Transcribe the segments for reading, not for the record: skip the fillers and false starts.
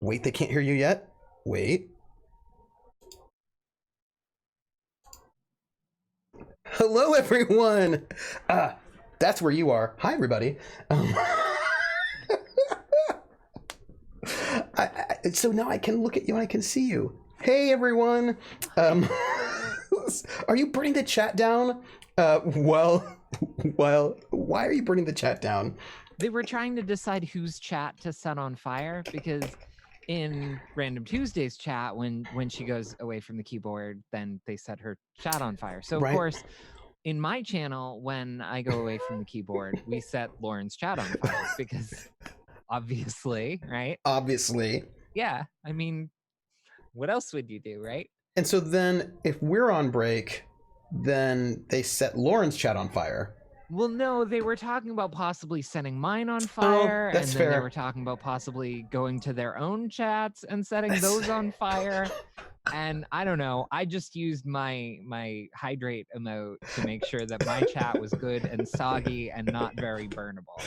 Wait, they can't hear you yet? Wait. Hello, everyone! That's where you are. Hi, everybody. So now I can look at you and I can see you. Hey, everyone. Are you burning the chat down? Well, why are you burning the chat down? They were trying to decide whose chat to set on fire, because in Random Tuesday's chat, when she goes away from the keyboard, then they set her chat on fire. So of course, in my channel, when I go away from the keyboard, we set Lauren's chat on fire because obviously, right? Obviously. Yeah. I mean, what else would you do, right? And so then if we're on break, then they set Lauren's chat on fire. Well, no, they were talking about possibly setting mine on fire, that's and then fair. they were talking about possibly going to their own chats and setting those on fire. And I don't know, I just used my hydrate emote to make sure that my chat was good and soggy and not very burnable.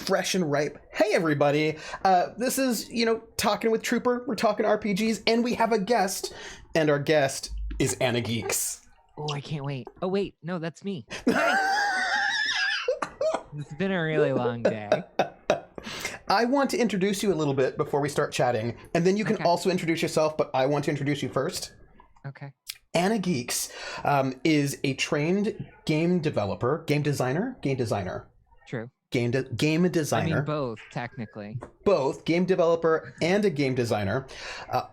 Fresh and ripe. Hey, everybody. This is, Talking with Trooper. We're talking RPGs, and we have a guest, and our guest is AnnaGeeks. Oh, I can't wait. Oh, wait. No, that's me. It's been a really long day. I want to introduce you a little bit before we start chatting, and then you can also introduce yourself, but I want to introduce you first. Okay. AnnaGeeks is a trained game designer. True. Game designer. I mean, both, technically. Both, game developer and a game designer.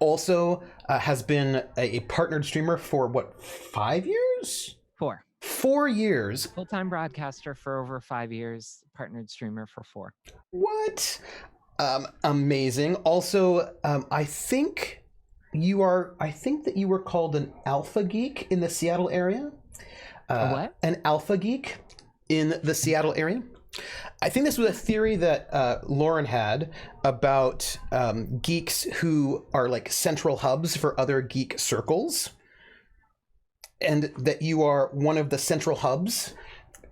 Also has been a partnered streamer for, 5 years? 4. 4 years. Full-time broadcaster for over 5 years, partnered streamer for 4. What? Amazing. Also, I think that you were called an alpha geek in the Seattle area. A what? An alpha geek in the Seattle area. I think this was a theory that Lauren had about geeks who are like central hubs for other geek circles, and that you are one of the central hubs.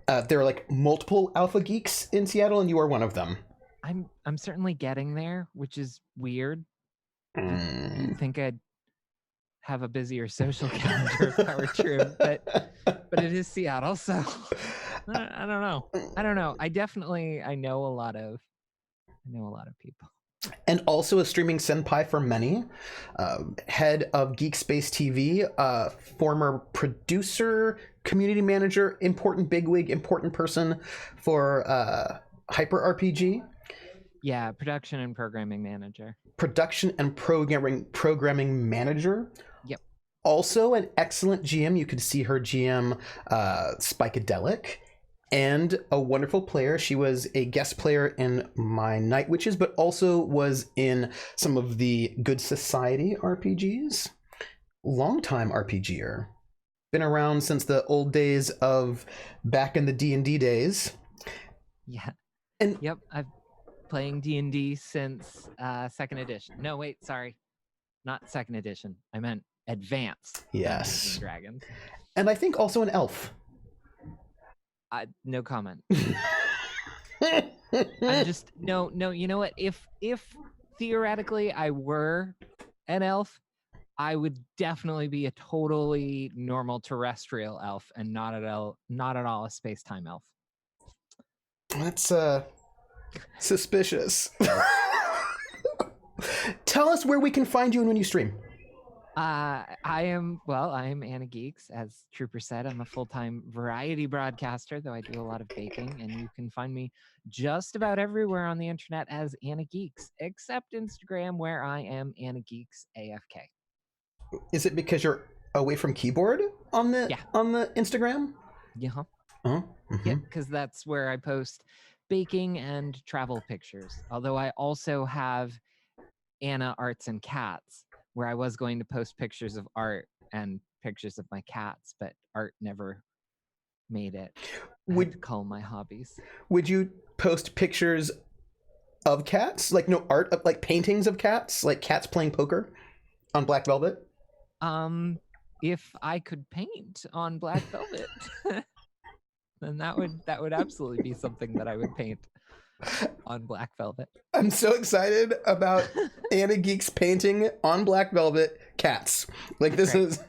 There are like multiple alpha geeks in Seattle, and you are one of them. I'm certainly getting there, which is weird. You'd think I'd have a busier social calendar if that were true, but it is Seattle, so I don't know. I know a lot of people. And also a streaming senpai for many, head of Geek Space TV, former producer, community manager, important bigwig, important person for Hyper RPG. Yeah, production and programming manager. Production and programming manager. Yep. Also an excellent GM. You could see her GM Spikadelic. And a wonderful player. She was a guest player in my Night Witches, but also was in some of the Good Society RPGs. Longtime RPGer. Been around since the old days of back in the D&D days. Yeah. And yep, I've playing D&D since 2nd edition. No, wait, sorry. Not 2nd edition. I meant advanced. Yes. Dungeons & Dragons. And I think also an elf. No comment. I'm just no. You know what? If theoretically I were an elf, I would definitely be a totally normal terrestrial elf and not at all a space-time elf. That's suspicious. Tell us where we can find you and when you stream. I am AnnaGeeks, as Trooper said. I'm a full-time variety broadcaster, though I do a lot of baking, and you can find me just about everywhere on the internet as AnnaGeeks, except Instagram, where I am AnnaGeeks AFK. Is it because you're away from keyboard on the Instagram? Yeah. Oh. Mm-hmm. Yeah, because that's where I post baking and travel pictures. Although I also have Anna Arts and Cats, where I was going to post pictures of art and pictures of my cats, but art never made it. I had to cull my hobbies. Would you post pictures of cats? Like no art, like paintings of cats? Like cats playing poker on black velvet? If I could paint on black velvet, then that would absolutely be something that I would paint. on black velvet. I'm so excited about AnnaGeeks painting on black velvet cats. Like this is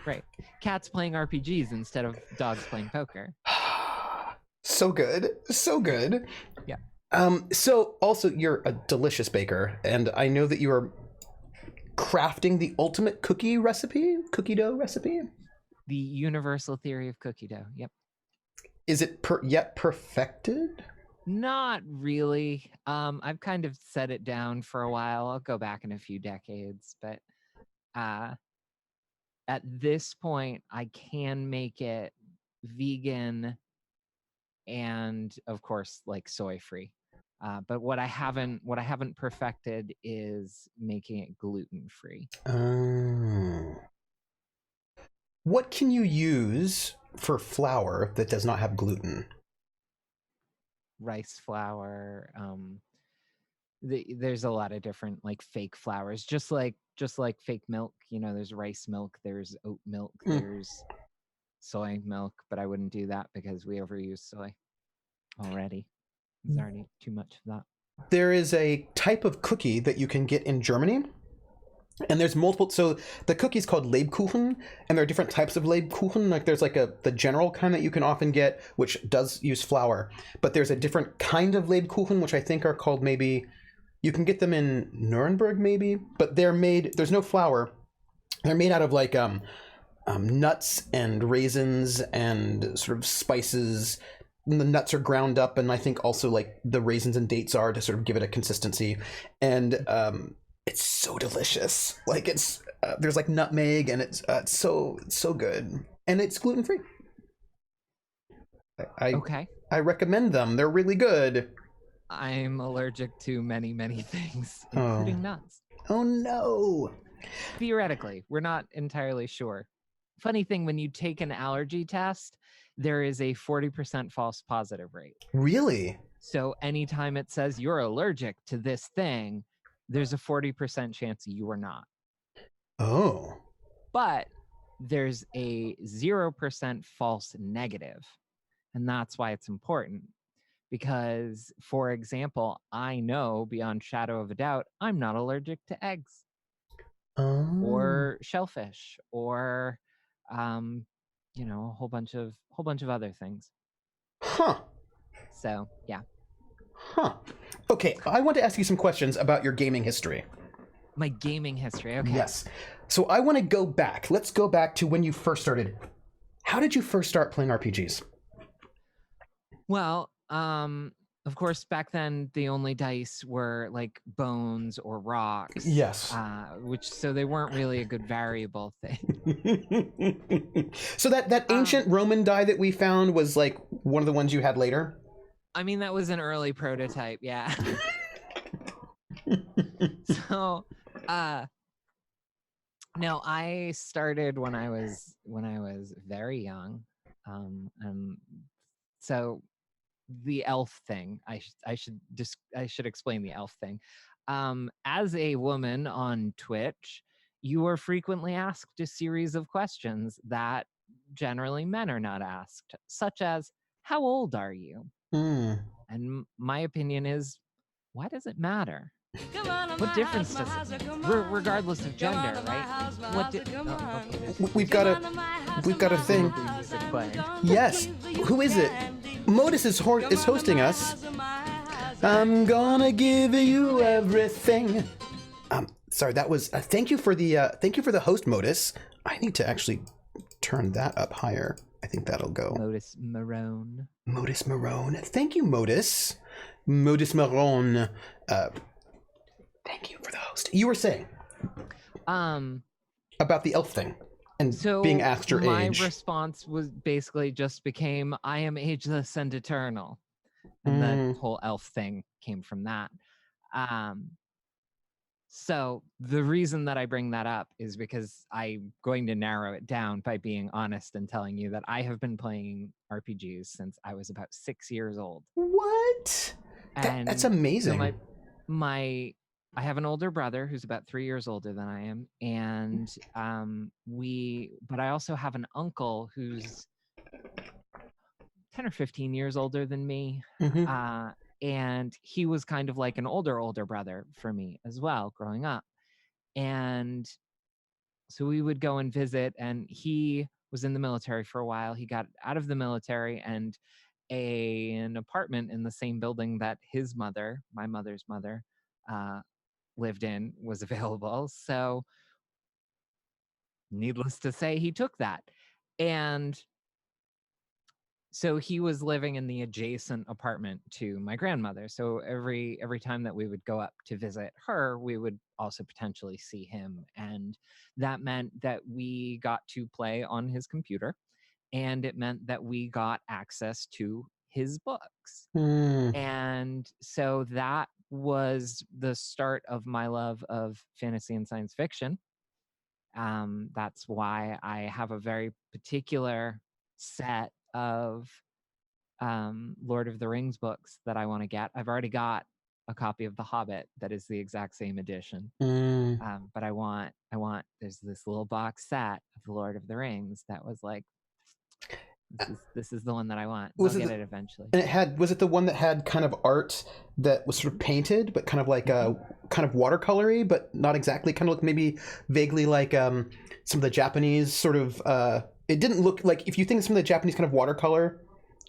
right. Cats playing RPGs instead of dogs playing poker. so good, so good. Yeah. So also you're a delicious baker, and I know that you are crafting the ultimate cookie dough recipe. The universal theory of cookie dough. Yep. Is it yet perfected? Not really. I've kind of set it down for a while. I'll go back in a few decades, but at this point, I can make it vegan and, of course, like soy free. But what I haven't perfected is making it gluten free. What can you use for flour that does not have gluten? Rice flour. There's a lot of different like fake flours, just like fake milk. You know, there's rice milk, there's oat milk, there's soy milk, but I wouldn't do that because we overuse soy already. There's already too much of that. There is a type of cookie that you can get in Germany, and there's multiple. So the cookie is called Lebkuchen, and there are different types of Lebkuchen. Like there's like the general kind that you can often get, which does use flour, but there's a different kind of Lebkuchen, which I think are called maybe. You can get them in Nuremberg maybe, but they're made. There's no flour. They're made out of like nuts and raisins and sort of spices. And the nuts are ground up, and I think also like the raisins and dates are to sort of give it a consistency. And it's so delicious. Like it's there's like nutmeg, and it's so good, and it's gluten free. I recommend them. They're really good. I'm allergic to many things, including nuts. Oh no. Theoretically, we're not entirely sure. Funny thing, when you take an allergy test, there is a 40% false positive rate. Really? So anytime it says you're allergic to this thing, there's a 40% chance you are not. Oh. But there's a 0% false negative. And that's why it's important. Because, for example, I know beyond shadow of a doubt, I'm not allergic to eggs. Or shellfish, or you know, a whole bunch of other things. Huh. So yeah. Huh. Okay, I want to ask you some questions about your gaming history. My gaming history, okay. Yes. So I want to go back. Let's go back to when you first started. How did you first start playing RPGs? Well, of course, back then the only dice were like bones or rocks. Yes. So they weren't really a good variable thing. So that ancient Roman die that we found was like one of the ones you had later? I mean, that was an early prototype, yeah. So, no, I started when I was very young, and so the elf thing. I should explain the elf thing. As a woman on Twitch, you are frequently asked a series of questions that generally men are not asked, such as, "How old are you?" And my opinion is, why does it matter? What difference does it make? Regardless of gender, right? We've got a thing. Yes. Who is it? Modus is hosting us. I'm gonna give you everything. Sorry, that was thank you for the host, Modus. I need to actually turn that up higher. I think that'll go. Modus Marone. Modus Marone. Thank you, Modus. Modus Marone. Thank you for the host. You were saying about the elf thing and being asked your age. My response was basically just became, I am ageless and eternal. And the whole elf thing came from that. So the reason that I bring that up is because I'm going to narrow it down by being honest and telling you that I have been playing RPGs since I was about 6 years old. What? That's amazing. So I have an older brother who's about 3 years older than I am, and but I also have an uncle who's 10 or 15 years older than me. And he was kind of like an older brother for me as well growing up. And so we would go and visit, and he was in the military for a while. He got out of the military, and an apartment in the same building that his mother, my mother's mother, lived in was available. So needless to say, he took that. And so he was living in the adjacent apartment to my grandmother. So every time that we would go up to visit her, we would also potentially see him. And that meant that we got to play on his computer, and it meant that we got access to his books. And so that was the start of my love of fantasy and science fiction. That's why I have a very particular set of Lord of the Rings books that I want to get. I've already got a copy of The Hobbit that is the exact same edition. But I want, there's this little box set of The Lord of the Rings that was like, this is the one that I want. I'll get it eventually. And was it the one that had kind of art that was sort of painted, but kind of like kind of watercolory, but not exactly, kind of look maybe vaguely like some of the Japanese sort of, it didn't look like, if you think of some of the Japanese kind of watercolor,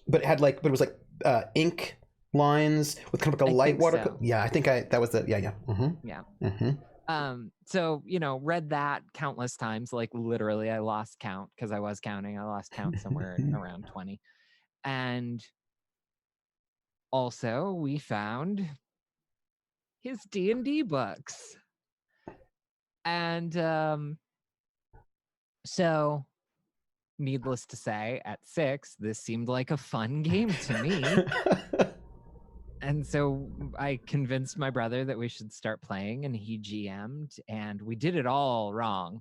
but it was like ink lines with kind of like a light water. So. Yeah, I think that was the, yeah. Mm-hmm. Yeah. Mm-hmm. So, read that countless times, like literally I lost count because I was counting. I lost count somewhere around 20. And also we found his D&D books. And so needless to say, at 6, this seemed like a fun game to me. And so I convinced my brother that we should start playing, and he GM'd, and we did it all wrong.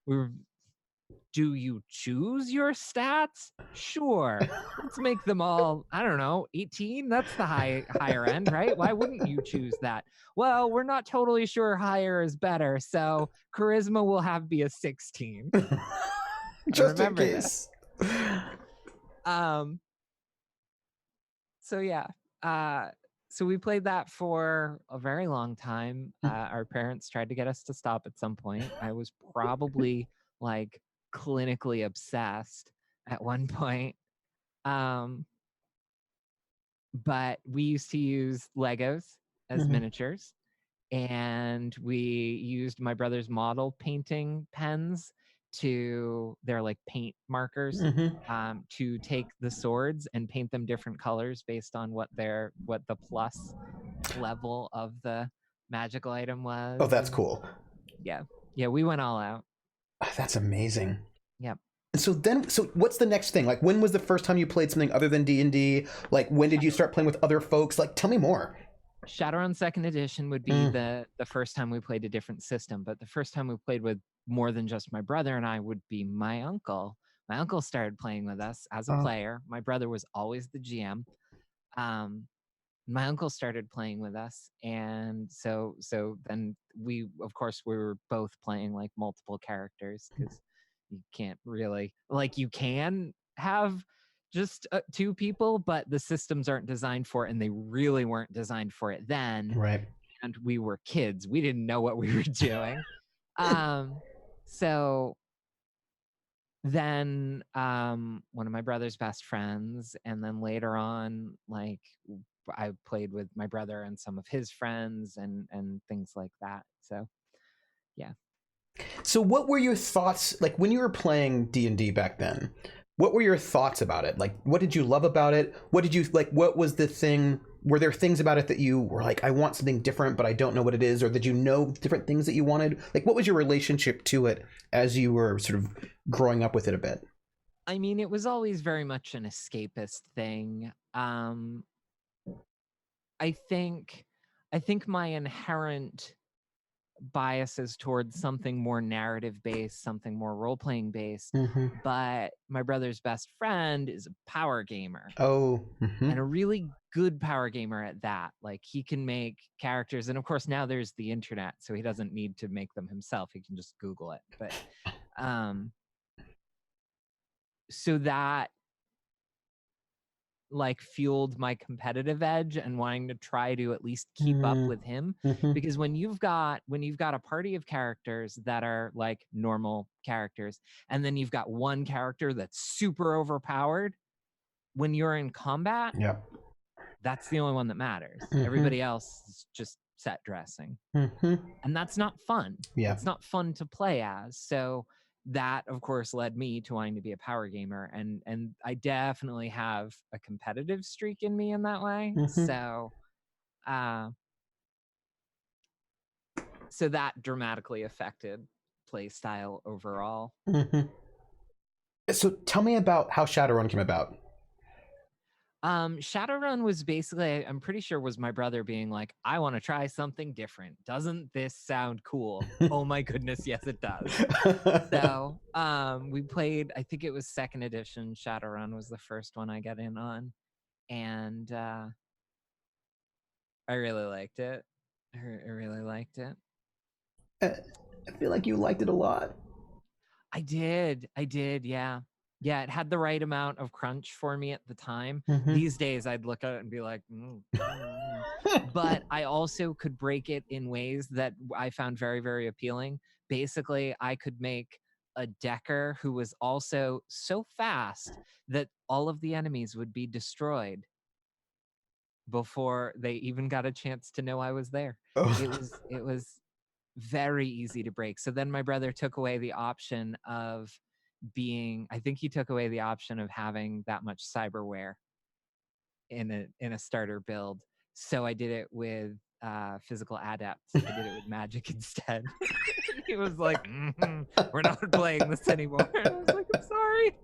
Do you choose your stats? Sure. Let's make them all, I don't know, 18? That's the higher end, right? Why wouldn't you choose that? Well, we're not totally sure higher is better, so charisma will be a 16. Just in case. So yeah. So we played that for a very long time. Our parents tried to get us to stop at some point. I was probably like clinically obsessed at one point. But we used to use Legos as miniatures, and we used my brother's model painting pens they're like paint markers, to take the swords and paint them different colors based on what the plus level of the magical item was. Oh, that's cool. Yeah, we went all out. That's amazing. Yep. So what's the next thing? Like, when was the first time you played something other than D&D? Like, when did you start playing with other folks? Like, tell me more. Shadowrun 2nd edition would be the first time we played a different system, but the first time we played with more than just my brother and I would be my uncle. My uncle started playing with us as a player. My brother was always the GM. My uncle started playing with us, and so then we, of course, we were both playing like multiple characters, because you can't really, like, you can have just 2 people, but the systems aren't designed for it, and they really weren't designed for it then. Right. And we were kids. We didn't know what we were doing. So then one of my brother's best friends, and then later on, like, I played with my brother and some of his friends and things like that. So yeah. So what were your thoughts, like, when you were playing D&D back then? What were your thoughts about it? Like, what did you love about it? What did you like? What was the thing? Were there things about it that you were like, I want something different, but I don't know what it is? Or did you know different things that you wanted? Like, what was your relationship to it as you were sort of growing up with it a bit? I mean, it was always very much an escapist thing. I think my inherent biases towards something more narrative based, something more role playing based. But my brother's best friend is a power gamer. And a really good power gamer at that. Like, he can make characters, and of course now there's the internet, so he doesn't need to make them himself. He can just Google it. But so that like fueled my competitive edge and wanting to try to at least keep up with him. Because when you've got a party of characters that are like normal characters, and then you've got one character that's super overpowered, when you're in combat, yeah, that's the only one that matters. Everybody else is just set dressing. And that's not fun. Yeah. It's not fun to play as. So that, of course, led me to wanting to be a power gamer. And I definitely have a competitive streak in me in that way. So that dramatically affected play style overall. So tell me about how Shadowrun came about. Shadowrun was basically, I'm pretty sure, was my brother being like, I want to try something different. Doesn't this sound cool? Oh my goodness, yes it does. So we played, I think it was 2nd edition. Shadowrun was the first one I got in on, and I really liked it. I really liked it. I feel like you liked it a lot. I did, yeah. Yeah, it had the right amount of crunch for me at the time. These days, I'd look at it and be like, but I also could break it in ways that I found very, very appealing. Basically, I could make a decker who was also so fast that all of the enemies would be destroyed before they even got a chance to know I was there. It was very easy to break. So then my brother took away the option of I think he took away the option of having that much cyberware in a starter build. So I did it with physical adepts. I did it with magic instead. He was like, we're not playing this anymore. And I was like, I'm sorry.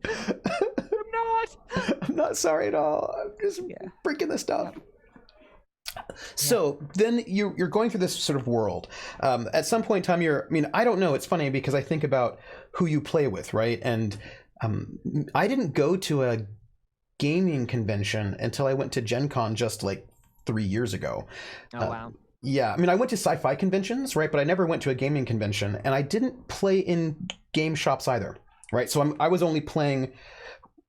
I'm not sorry at all. I'm just breaking this stuff. Yep. So then you're going through this sort of world. At some point in time, I don't know. It's funny because I think about who you play with, right? And I didn't go to a gaming convention until I went to Gen Con just like 3 years ago. Oh, wow. Yeah, I went to sci-fi conventions, right? But I never went to a gaming convention, and I didn't play in game shops either, right? So I was only playing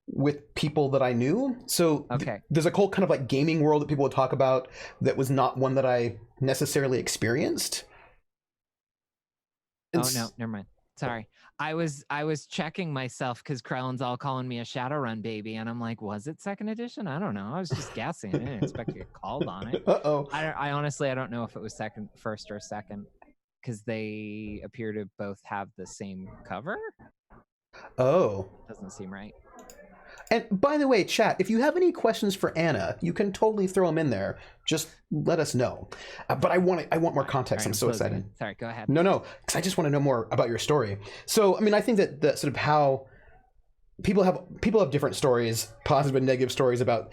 with people that I knew. So there's a whole kind of like gaming world that people would talk about that was not one that I necessarily experienced. Oh no, never mind. Sorry. I was checking myself because Krellin's all calling me a Shadowrun baby, and I'm like, was it 2nd edition? I don't know. I was just guessing. I didn't expect to get called on it. I honestly, I don't know if it was first or second, because they appear to both have the same cover. Doesn't seem right. And by the way, chat, if you have any questions for Anna, you can totally throw them in there. Just let us know. But I want more context. Right, I'm so excited. Sorry, go ahead. No, because I just want to know more about your story. So, I think that sort of how people have different stories, positive and negative stories about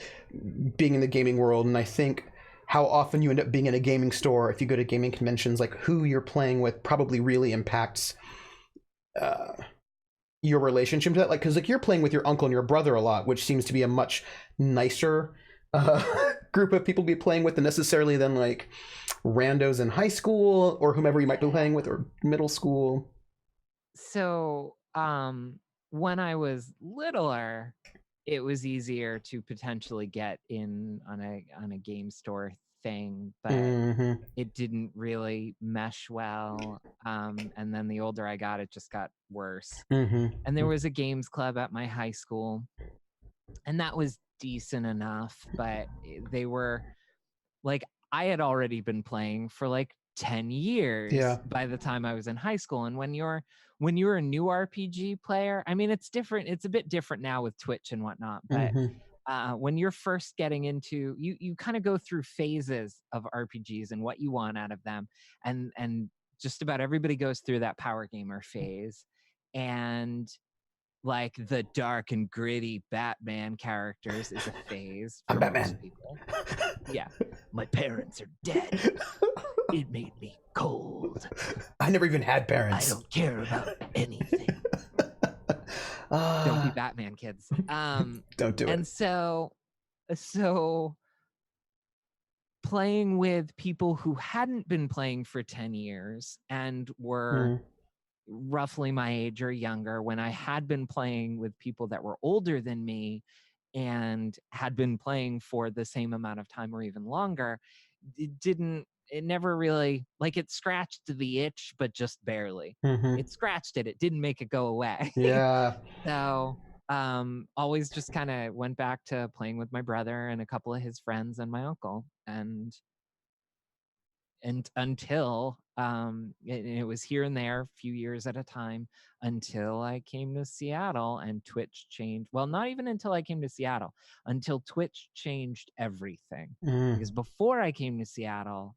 being in the gaming world, and I think how often you end up being in a gaming store if you go to gaming conventions, like who you're playing with probably really impacts your relationship to that. Like, because like you're playing with your uncle and your brother a lot, which seems to be a much nicer group of people to be playing with than necessarily than like randos in high school or whomever you might be playing with or middle school. So when I was littler, it was easier to potentially get in on a game store thing, but it didn't really mesh well. And then the older I got, it just got worse. And there was a games club at my high school, and that was decent enough, but they were like, I had already been playing for like 10 years by the time I was in high school. And when you're a new RPG player, it's different. It's a bit different now with Twitch and whatnot, but when you're first getting into, you kind of go through phases of RPGs and what you want out of them. And just about everybody goes through that power gamer phase. And like the dark and gritty Batman characters is a phase for most people. Yeah. My parents are dead. It made me cold. I never even had parents. I don't care about anything. Don't be Batman, kids. Don't do it. And so playing with people who hadn't been playing for 10 years and were roughly my age or younger, when I had been playing with people that were older than me, and had been playing for the same amount of time or even longer, it never really, like, it scratched the itch, but just barely. It scratched it didn't make it go away. Yeah. So always just kind of went back to playing with my brother and a couple of his friends and my uncle, and until it was here and there a few years at a time until I came to Seattle and Twitch changed. Well, not even until I came to Seattle, until Twitch changed everything. Because before I came to Seattle,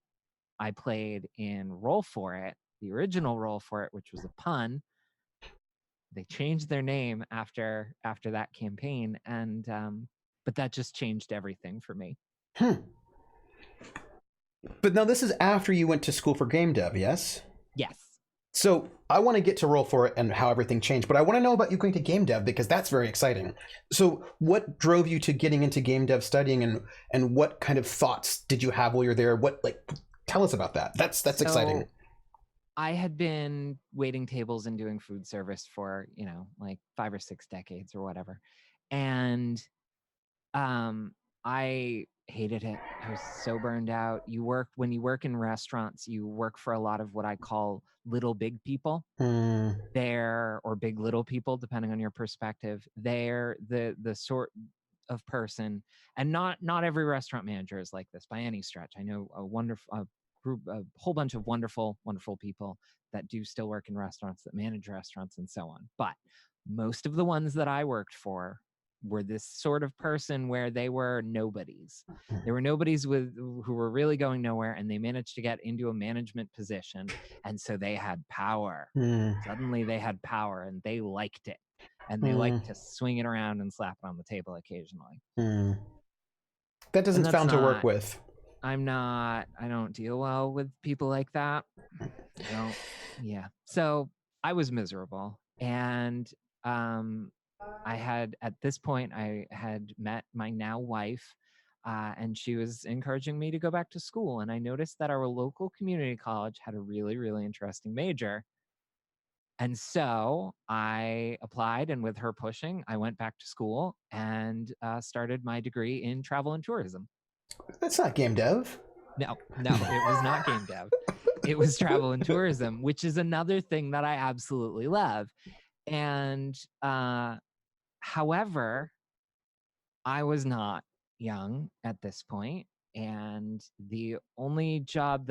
I played in Roll For It, the original Roll For It, which was a pun. They changed their name after that campaign, and but that just changed everything for me. But now this is after you went to school for game dev, yes? Yes. So I want to get to Roll For It and how everything changed, but I want to know about you going to game dev because that's very exciting. So what drove you to getting into game dev studying, and what kind of thoughts did you have while you're there? Tell us about that. That's exciting. I had been waiting tables and doing food service for, like 5 or 6 decades or whatever. And I hated it. I was so burned out. When you work in restaurants, you work for a lot of what I call little big people. Or big little people, depending on your perspective. They're the sort of person, and not every restaurant manager is like this by any stretch. I know a whole bunch of wonderful people that do still work in restaurants, that manage restaurants and so on. But most of the ones that I worked for were this sort of person where they were nobodies. They were nobodies who were really going nowhere, and they managed to get into a management position, and so they had power. Suddenly they had power, and they liked it, and they liked to swing it around and slap it on the table occasionally. That doesn't sound to work with. I don't deal well with people like that. So I was miserable, and at this point I had met my now wife, and she was encouraging me to go back to school. And I noticed that our local community college had a really, really interesting major. And so I applied, and with her pushing, I went back to school and started my degree in travel and tourism. That's not game dev. No, it was not game dev. It was travel and tourism, which is another thing that I absolutely love. And however, I was not young at this point, and the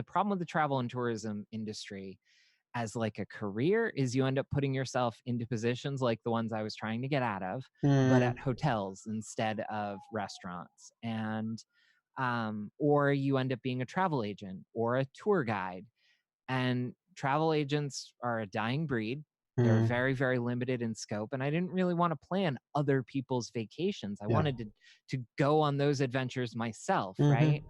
problem with the travel and tourism industry as like a career is you end up putting yourself into positions like the ones I was trying to get out of, but at hotels instead of restaurants. And or you end up being a travel agent or a tour guide. And travel agents are a dying breed. They're very, very limited in scope. And I didn't really want to plan other people's vacations. I wanted to go on those adventures myself, right?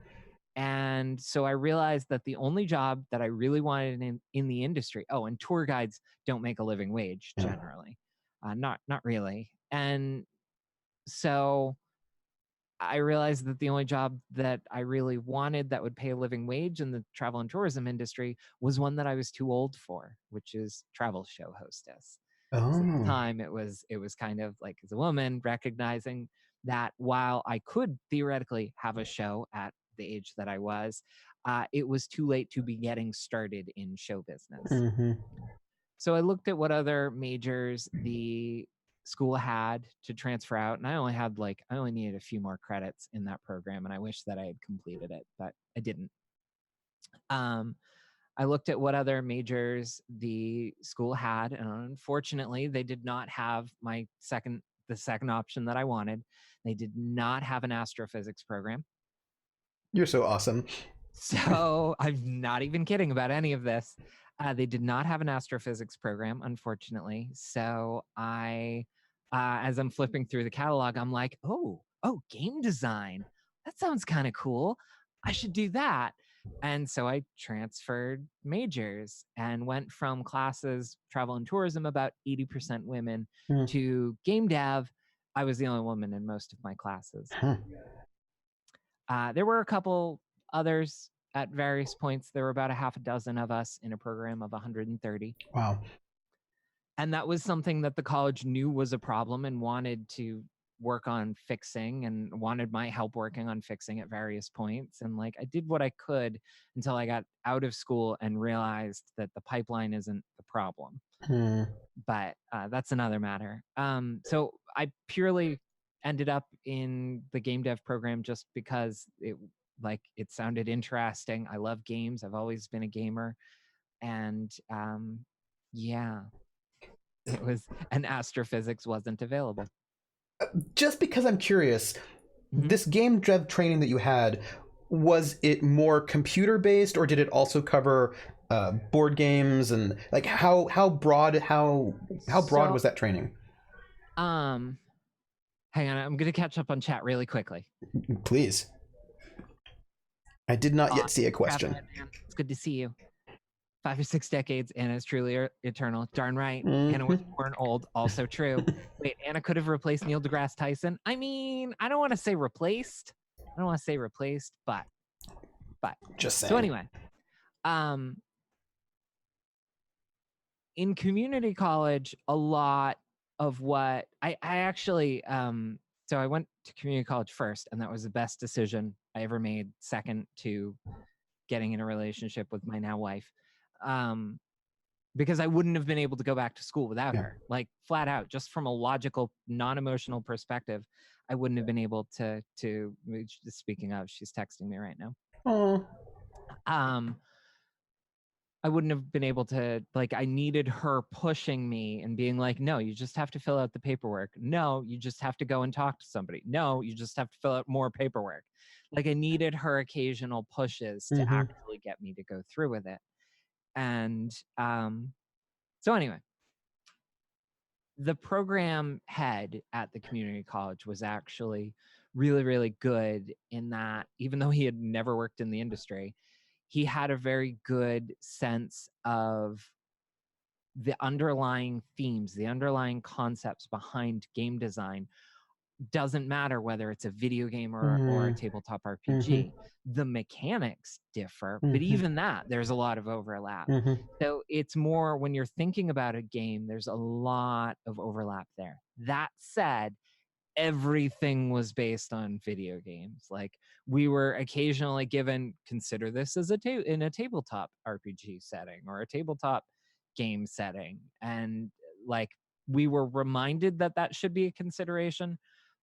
And so I realized that the only job that I really wanted in the industry, and tour guides don't make a living wage generally. Not really. And so I realized that the only job that I really wanted that would pay a living wage in the travel and tourism industry was one that I was too old for, which is travel show hostess. So at the time, it was kind of like, as a woman, recognizing that while I could theoretically have a show at the age that I was, it was too late to be getting started in show business. So I looked at what other majors the school had to transfer out, and I only needed a few more credits in that program, and I wish that I had completed it, but I didn't. I looked at what other majors the school had, and unfortunately, they did not have the second option that I wanted. They did not have an astrophysics program. You're so awesome. So I'm not even kidding about any of this. They did not have an astrophysics program, unfortunately. So as I'm flipping through the catalog, I'm like, oh, game design. That sounds kind of cool. I should do that. And so I transferred majors and went from classes, travel and tourism, about 80% women, to game dev. I was the only woman in most of my classes. There were a couple others at various points. There were about a half a dozen of us in a program of 130. Wow. And that was something that the college knew was a problem and wanted to work on fixing and wanted my help working on fixing at various points. And like, I did what I could until I got out of school and realized that the pipeline isn't the problem. But that's another matter. So I purely ended up in the game dev program just because it sounded interesting. I love games. I've always been a gamer. And yeah, it was, and astrophysics wasn't available. Just because I'm curious, this game dev training that you had, was it more computer based, or did it also cover board games, and like how broad was that training? Hang on, I'm gonna catch up on chat really quickly. Please. I did not yet see a question. It's good to see you. 5 or 6 decades, Anna is truly eternal. Darn right. Anna was born old, also true. Wait, Anna could have replaced Neil deGrasse Tyson. I mean, I don't want to say replaced, but just saying. So anyway, in community college, a lot of what I actually so I went to community college first, and that was the best decision I ever made, second to getting in a relationship with my now wife. Because I wouldn't have been able to go back to school without her. Like, flat out, just from a logical, non-emotional perspective, I wouldn't have been able to speaking of, she's texting me right now. I wouldn't have been able to, like, I needed her pushing me and being like, no, you just have to fill out the paperwork. No, you just have to go and talk to somebody. No, you just have to fill out more paperwork. Like, I needed her occasional pushes to actually get me to go through with it. And so anyway, the program head at the community college was actually really, really good in that, even though he had never worked in the industry, he had a very good sense of the underlying themes, the underlying concepts behind game design. Doesn't matter whether it's a video game or a tabletop RPG. The mechanics differ, but even that, there's a lot of overlap. So it's more, when you're thinking about a game, there's a lot of overlap there. That said, everything was based on video games. Like, we were occasionally given, consider this as in a tabletop RPG setting or a tabletop game setting, and like, we were reminded that that should be a consideration.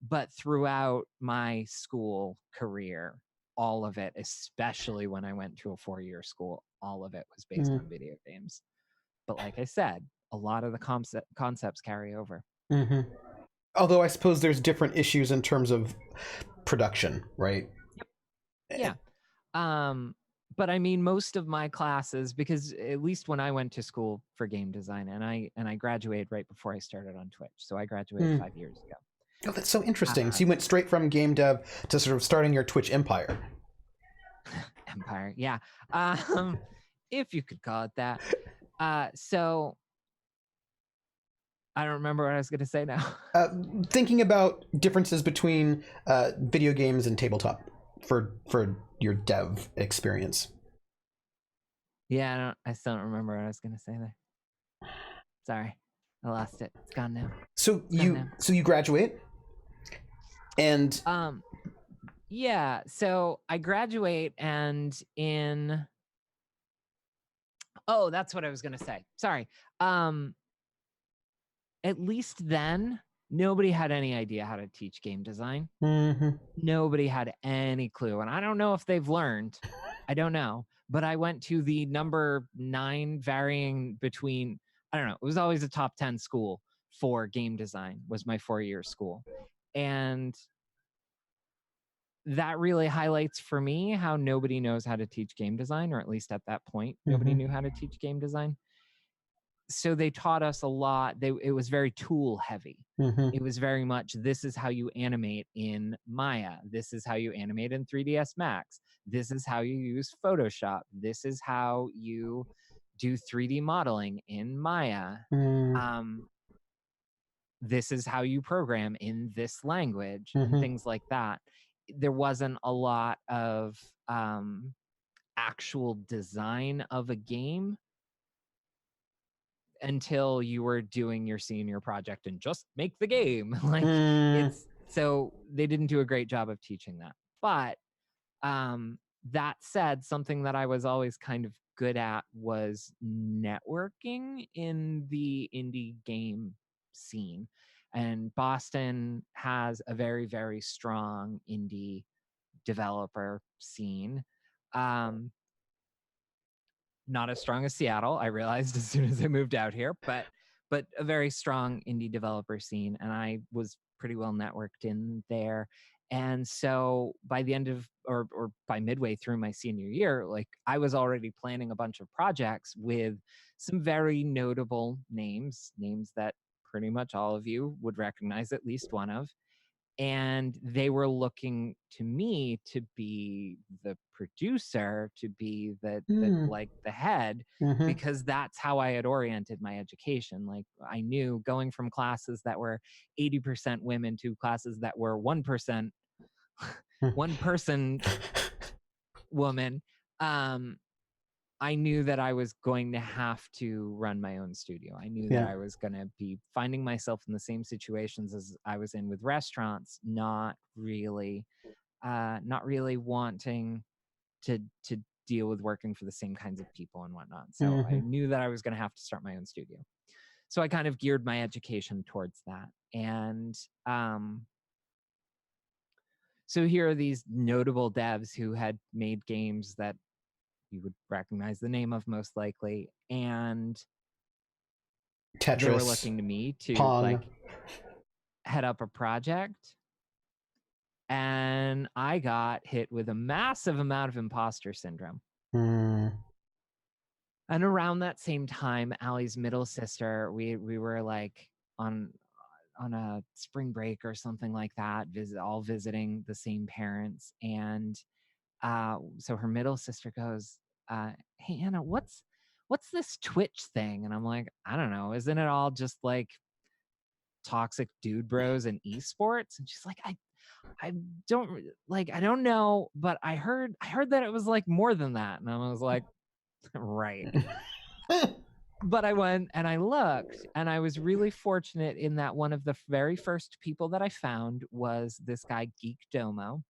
But throughout my school career, all of it, especially when I went to a 4-year school, all of it was based on video games. But like I said, a lot of the concepts carry over. Although I suppose there's different issues in terms of production, right? Yep. Yeah. But I mean, most of my classes, because at least when I went to school for game design, and I graduated right before I started on Twitch, so I graduated 5 years ago. Oh, that's so interesting. So you went straight from game dev to sort of starting your Twitch empire. Empire, yeah. If you could call it that. So I don't remember what I was going to say now. Thinking about differences between video games and tabletop for your dev experience. Yeah, I still don't remember what I was going to say there. Sorry, I lost it. It's gone now. So you graduate, and yeah. So I graduate, and oh, that's what I was going to say. Sorry. At least then, nobody had any idea how to teach game design. Nobody had any clue. And I don't know if they've learned. I don't know. But I went to the number 9, varying between, I don't know, it was always a top 10 school for game design, was my 4-year school. And that really highlights for me how nobody knows how to teach game design, or at least at that point, nobody knew how to teach game design. So they taught us a lot. It was very tool heavy. It was very much, this is how you animate in Maya. This is how you animate in 3ds Max. This is how you use Photoshop. This is how you do 3D modeling in Maya. This is how you program in this language, and things like that. There wasn't a lot of actual design of a game until you were doing your senior project and just make the game. Like, it's So they didn't do a great job of teaching that. But that said, something that I was always kind of good at was networking in the indie game scene. And Boston has a very, very strong indie developer scene. Not as strong as Seattle, I realized as soon as I moved out here, but a very strong indie developer scene, and I was pretty well networked in there. And so by the end of or by midway through my senior year, like I was already planning a bunch of projects with some very notable names that pretty much all of you would recognize at least one of. And they were looking to me to be the producer, to be the like the head, because that's how I had oriented my education. Like I knew going from classes that were 80% women to classes that were 1% one person woman, I knew that I was going to have to run my own studio. I knew that I was going to be finding myself in the same situations as I was in with restaurants, not really wanting to deal with working for the same kinds of people and whatnot. So I knew that I was going to have to start my own studio. So I kind of geared my education towards that. And so here are these notable devs who had made games that you would recognize the name of most likely, and Tetris, they were looking to me to Pong. like head up a project, and I got hit with a massive amount of imposter syndrome. And around that same time, Allie's middle sister, we were like on a spring break or something like that, all visiting the same parents, and so her middle sister goes, hey Anna, what's this Twitch thing? And I'm like, I don't know, isn't it all just like toxic dude bros and esports? And she's like, I don't know, but I heard that it was like more than that. And I was like, right. But I went and I looked, and I was really fortunate in that one of the very first people that I found was this guy Geek Domo.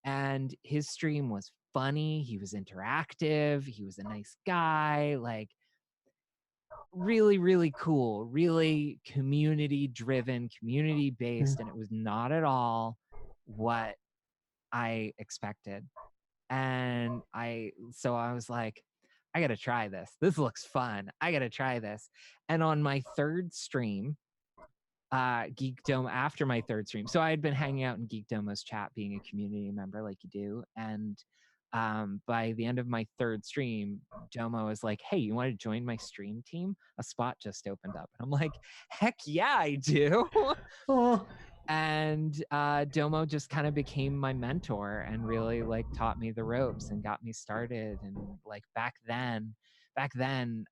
And his stream was funny. He was interactive. He was a nice guy, like really, really cool, really community driven, community based. And it was not at all what I expected. And so I was like, I got to try this. This looks fun. I got to try this. And on my third stream, Geekdome, after my third stream, so I had been hanging out in Geekdomo's chat, being a community member like you do, and by the end of my third stream, Domo was like, hey, you want to join my stream team? A spot just opened up. And I'm like, heck yeah, I do. And Domo just kind of became my mentor and really like taught me the ropes and got me started. And like back then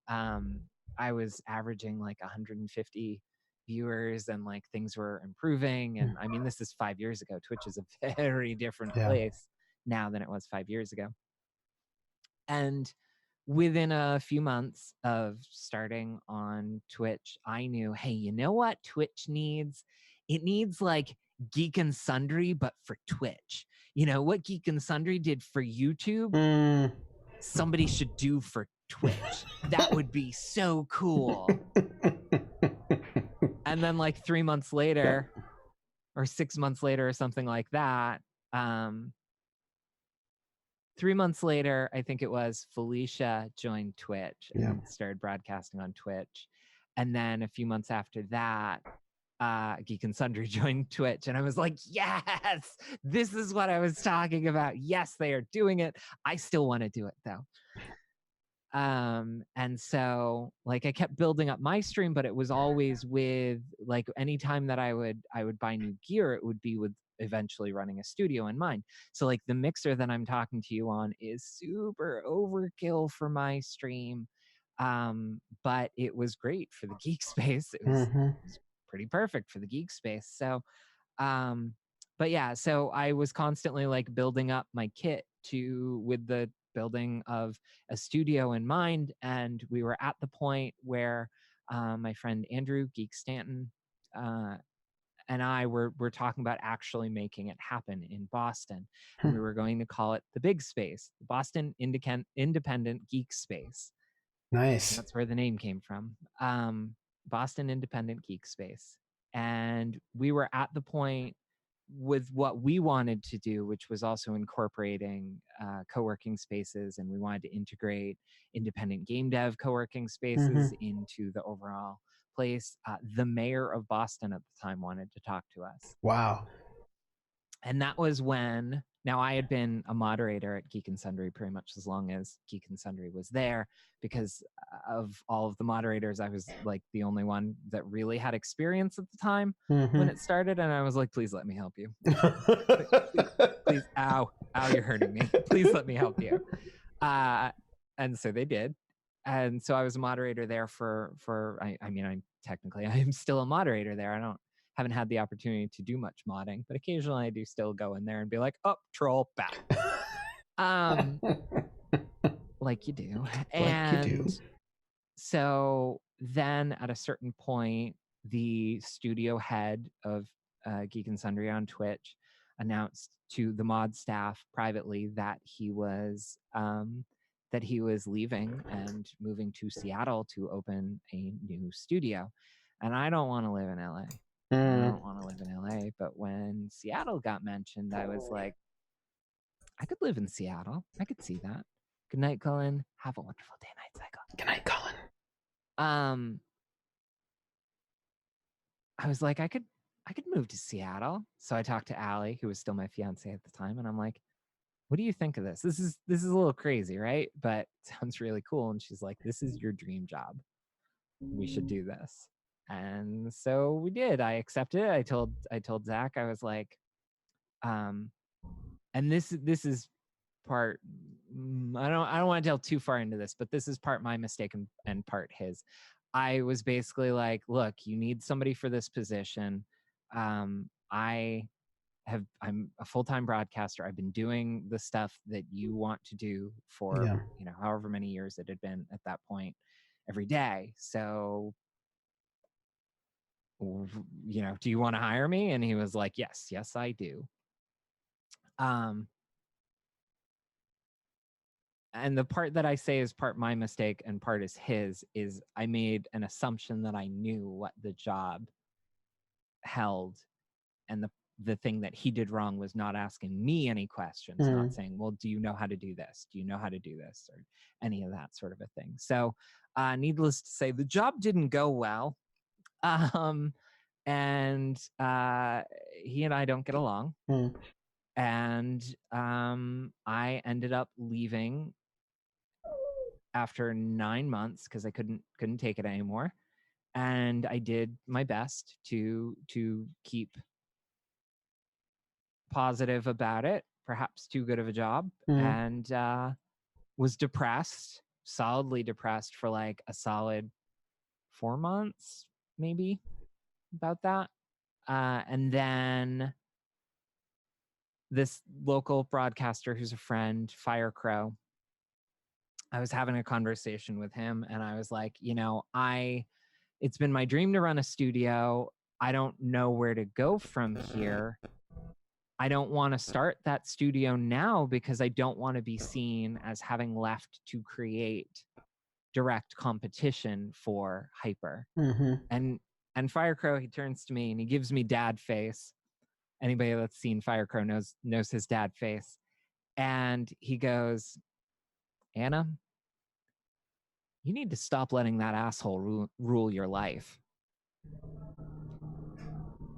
I was averaging like 150 viewers, and like things were improving. And I mean, this is 5 years ago. Twitch is a very different place now than it was 5 years ago. And within a few months of starting on Twitch, I knew, hey, you know what Twitch needs? It needs like Geek and Sundry, but for Twitch. You know what Geek and Sundry did for YouTube? Somebody should do for Twitch. That would be so cool. And then like 3 months later, or 6 months later, or something like that, 3 months later, I think it was, Felicia joined Twitch and started broadcasting on Twitch. And then a few months after that, Geek and Sundry joined Twitch. And I was like, yes, this is what I was talking about. Yes, they are doing it. I still want to do it though. And so like I kept building up my stream, but it was always with like anytime that I would buy new gear, it would be with eventually running a studio in mind. So like the mixer that I'm talking to you on is super overkill for my stream. But it was great for the geek space. It was pretty perfect for the geek space. So but yeah, so I was constantly like building up my kit with the building of a studio in mind. And we were at the point where my friend Andrew Geek Stanton and I were talking about actually making it happen in Boston. And we were going to call it the Big Space, the Boston Independent Geek Space. Nice. And that's where the name came from. Boston Independent Geek Space. And we were at the point with what we wanted to do, which was also incorporating co-working spaces, and we wanted to integrate independent game dev co-working spaces into the overall place. The mayor of Boston at the time wanted to talk to us. Wow. And that was when, now I had been a moderator at Geek and Sundry pretty much as long as Geek and Sundry was there, because of all of the moderators, I was like the only one that really had experience at the time when it started. And I was like, please let me help you. please, ow, you're hurting me. Please let me help you. And so they did. And so I was a moderator there for I mean, I'm still a moderator there. Haven't had the opportunity to do much modding, but occasionally I do still go in there and be like, oh, troll, back. Like you do. And so then at a certain point, the studio head of Geek and Sundry on Twitch announced to the mod staff privately that he was leaving and moving to Seattle to open a new studio. And I don't want to live in LA. I don't want to live in LA. But when Seattle got mentioned, I was like, I could live in Seattle. I could see that. Good night, Cullen. Have a wonderful day, night cycle. Good night, Cullen. I was like, I could move to Seattle. So I talked to Allie, who was still my fiance at the time, and I'm like, what do you think of this? This is a little crazy, right? But it sounds really cool. And she's like, this is your dream job. We should do this. And so we did. I accepted it. I told Zach, I was like, and this is part, I don't want to delve too far into this, but this is part my mistake and part his. I was basically like, look, you need somebody for this position. I'm a full-time broadcaster. I've been doing the stuff that you want to do for, however many years it had been at that point, every day. So, do you want to hire me? And he was like, yes, I do. And the part that I say is part my mistake and part is his, is I made an assumption that I knew what the job held, and the thing that he did wrong was not asking me any questions, not saying, well, do you know how to do this? Do you know how to do this? Or any of that sort of a thing. So needless to say, the job didn't go well. And he and I don't get along. And I ended up leaving after 9 months because I couldn't take it anymore. And I did my best to keep positive about it, perhaps too good of a job, and was depressed, solidly depressed for like a solid 4 months, maybe, about that. And then this local broadcaster who's a friend, Firecrow, I was having a conversation with him, and I was like, it's been my dream to run a studio. I don't know where to go from here. I don't want to start that studio now because I don't want to be seen as having left to create direct competition for Hyper. And Firecrow, he turns to me and he gives me dad face. Anybody that's seen Firecrow knows his dad face. And he goes, Anna, you need to stop letting that asshole rule your life.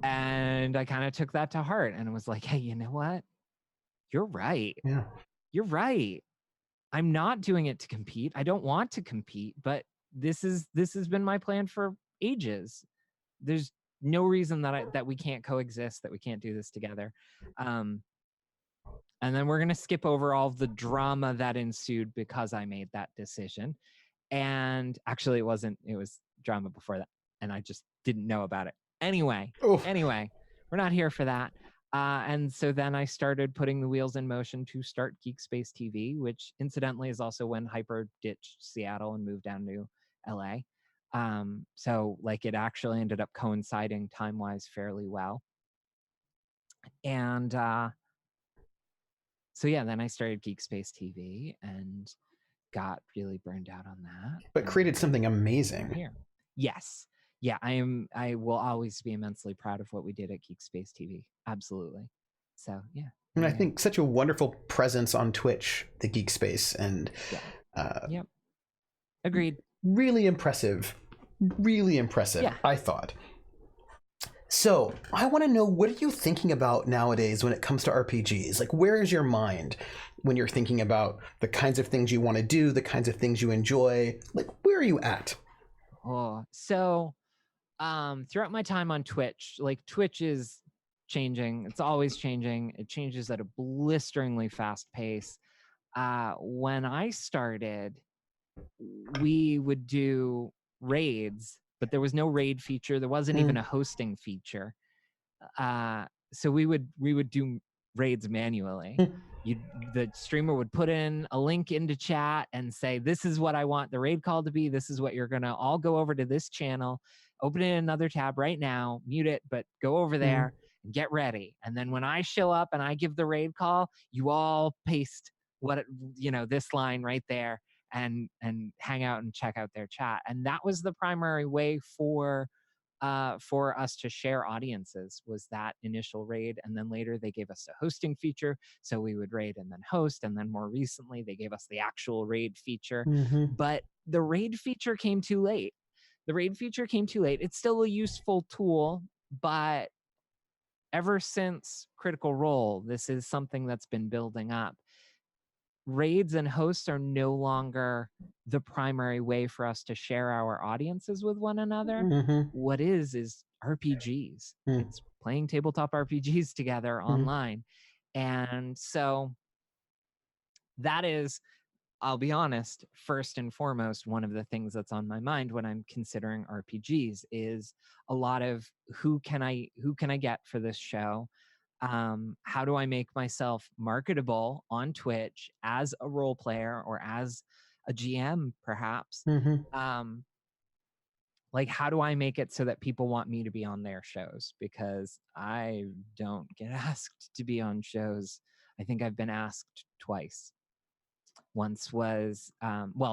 And I kind of took that to heart and was like, hey, you know what? You're right. Yeah. You're right. I'm not doing it to compete. I don't want to compete, but this has been my plan for ages. There's no reason that we can't coexist, that we can't do this together. And then we're going to skip over all of the drama that ensued because I made that decision. And actually it was drama before that, and I just didn't know about it. Anyway, we're not here for that. And so then I started putting the wheels in motion to start Geek Space TV, which incidentally is also when Hyper ditched Seattle and moved down to LA. So like it actually ended up coinciding time-wise fairly well. And so yeah, then I started Geek Space TV and got really burned out on that. But created something amazing. Here. Yes. Yeah, I will always be immensely proud of what we did at Geek Space TV. Absolutely. So yeah. And I think such a wonderful presence on Twitch, the Geek Space, and yep. Agreed. Really impressive. Really impressive, yeah. I thought. So I want to know, what are you thinking about nowadays when it comes to RPGs? Like, where is your mind when you're thinking about the kinds of things you want to do, the kinds of things you enjoy? Like, where are you at? Oh, so throughout my time on Twitch, like Twitch is changing. It's always changing. It changes at a blisteringly fast pace. When I started, we would do raids, but there was no raid feature. There wasn't even a hosting feature. So we would do raids manually. The streamer would put in a link into chat and say, this is what I want the raid call to be. This is what you're going to all go over to this channel, open in another tab right now, mute it, but go over there and get ready. And then when I show up and I give the raid call, you all paste this line right there and hang out and check out their chat. And that was the primary way for us to share audiences, was that initial raid. And then later they gave us a hosting feature, so we would raid and then host. And then more recently they gave us the actual raid feature. But the raid feature came too late. It's still a useful tool, but ever since Critical Role, this is something that's been building up. Raids and hosts are no longer the primary way for us to share our audiences with one another. What is RPGs. It's playing tabletop RPGs together online. And so that is, I'll be honest, first and foremost, one of the things that's on my mind when I'm considering RPGs is a lot of who can I get for this show? How do I make myself marketable on Twitch as a role player or as a GM, perhaps? Like, how do I make it so that people want me to be on their shows? Because I don't get asked to be on shows. I think I've been asked twice. Once was,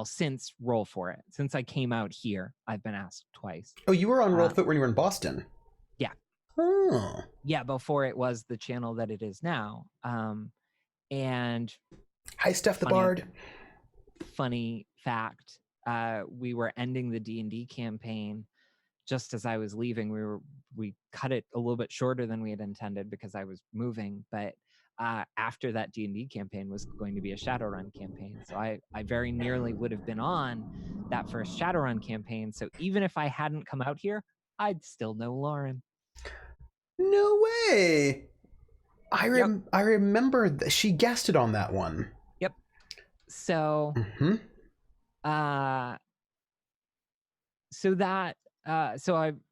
since Roll For It. Since I came out here, I've been asked twice. Oh, you were on Roll For It when you were in Boston? Yeah. Oh. Yeah, before it was the channel that it is now. And hi, Steph the Bard. Funny fact, we were ending the D&D campaign just as I was leaving. We cut it a little bit shorter than we had intended because I was moving, but after that D&D campaign was going to be a Shadowrun campaign. So I very nearly would have been on that first Shadowrun campaign. So even if I hadn't come out here, I'd still know Lauren. No way. I remember she guested on that one. Yep. So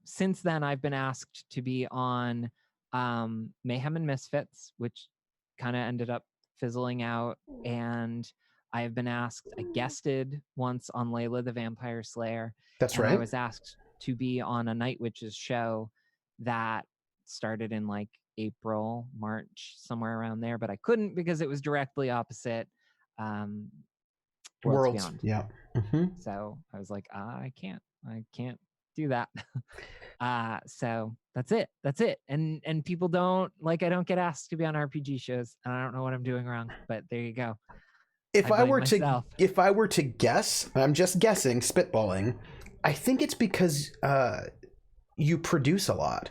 since then I've been asked to be on Mayhem and Misfits, which kind of ended up fizzling out, and I have been asked, I guested once on Layla the Vampire Slayer. That's right. I was asked to be on a Night Witches show that started in like April, March, somewhere around there, but I couldn't because it was directly opposite Worlds Beyond. Yeah. So I was like, I can't do that. So that's it. And people don't, like, I don't get asked to be on RPG shows, and I don't know what I'm doing wrong, but there you go. If I were to guess, I'm just guessing, spitballing, I think it's because you produce a lot.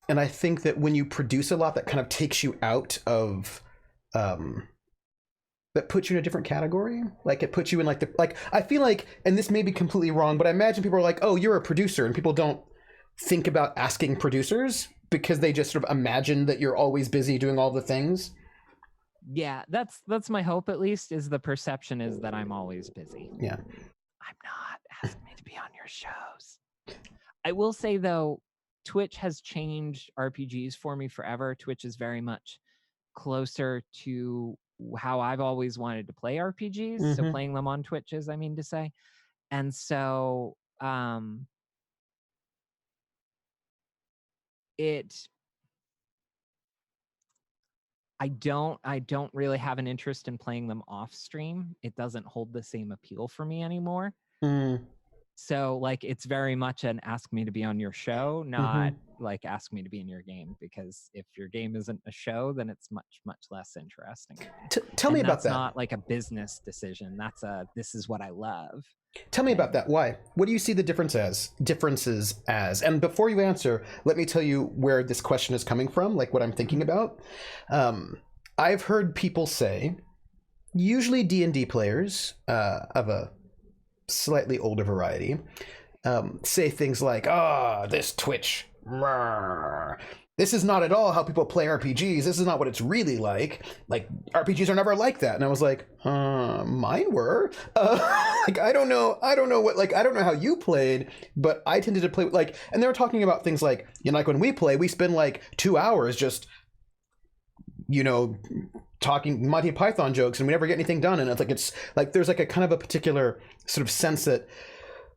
And I think that when you produce a lot, that kind of takes you out of that puts you in a different category. Like, it puts you in I feel like, and this may be completely wrong, but I imagine people are like, oh, you're a producer, and people don't think about asking producers because they just sort of imagine that you're always busy doing all the things. Yeah, that's my hope, at least, is the perception is that I'm always busy. Yeah. I'm not. Ask me to be on your shows. I will say, though, Twitch has changed RPGs for me forever. Twitch is very much closer to how I've always wanted to play RPGs. So playing them on Twitch is, I mean to say. And so I don't really have an interest in playing them off stream. It doesn't hold the same appeal for me anymore. So like it's very much an ask me to be on your show, not like ask me to be in your game, because if your game isn't a show, then it's much less interesting. Tell me about that. That's not like a business decision. That's this is what I love. Tell me about that. Why? What do you see the differences as? And before you answer, let me tell you where this question is coming from, like what I'm thinking about. I've heard people say, usually D&D players of a slightly older variety, say things like, this Twitch, this is not at all how people play RPGs. This is not what it's really like. Like, RPGs are never like that. And I was like, mine were. Like, I don't know what, like, I don't know how you played, but I tended to play, like, and they were talking about things like, you know, like when we play, we spend like 2 hours just, you know, talking Monty Python jokes and we never get anything done. And it's like there's like a kind of a particular sort of sense that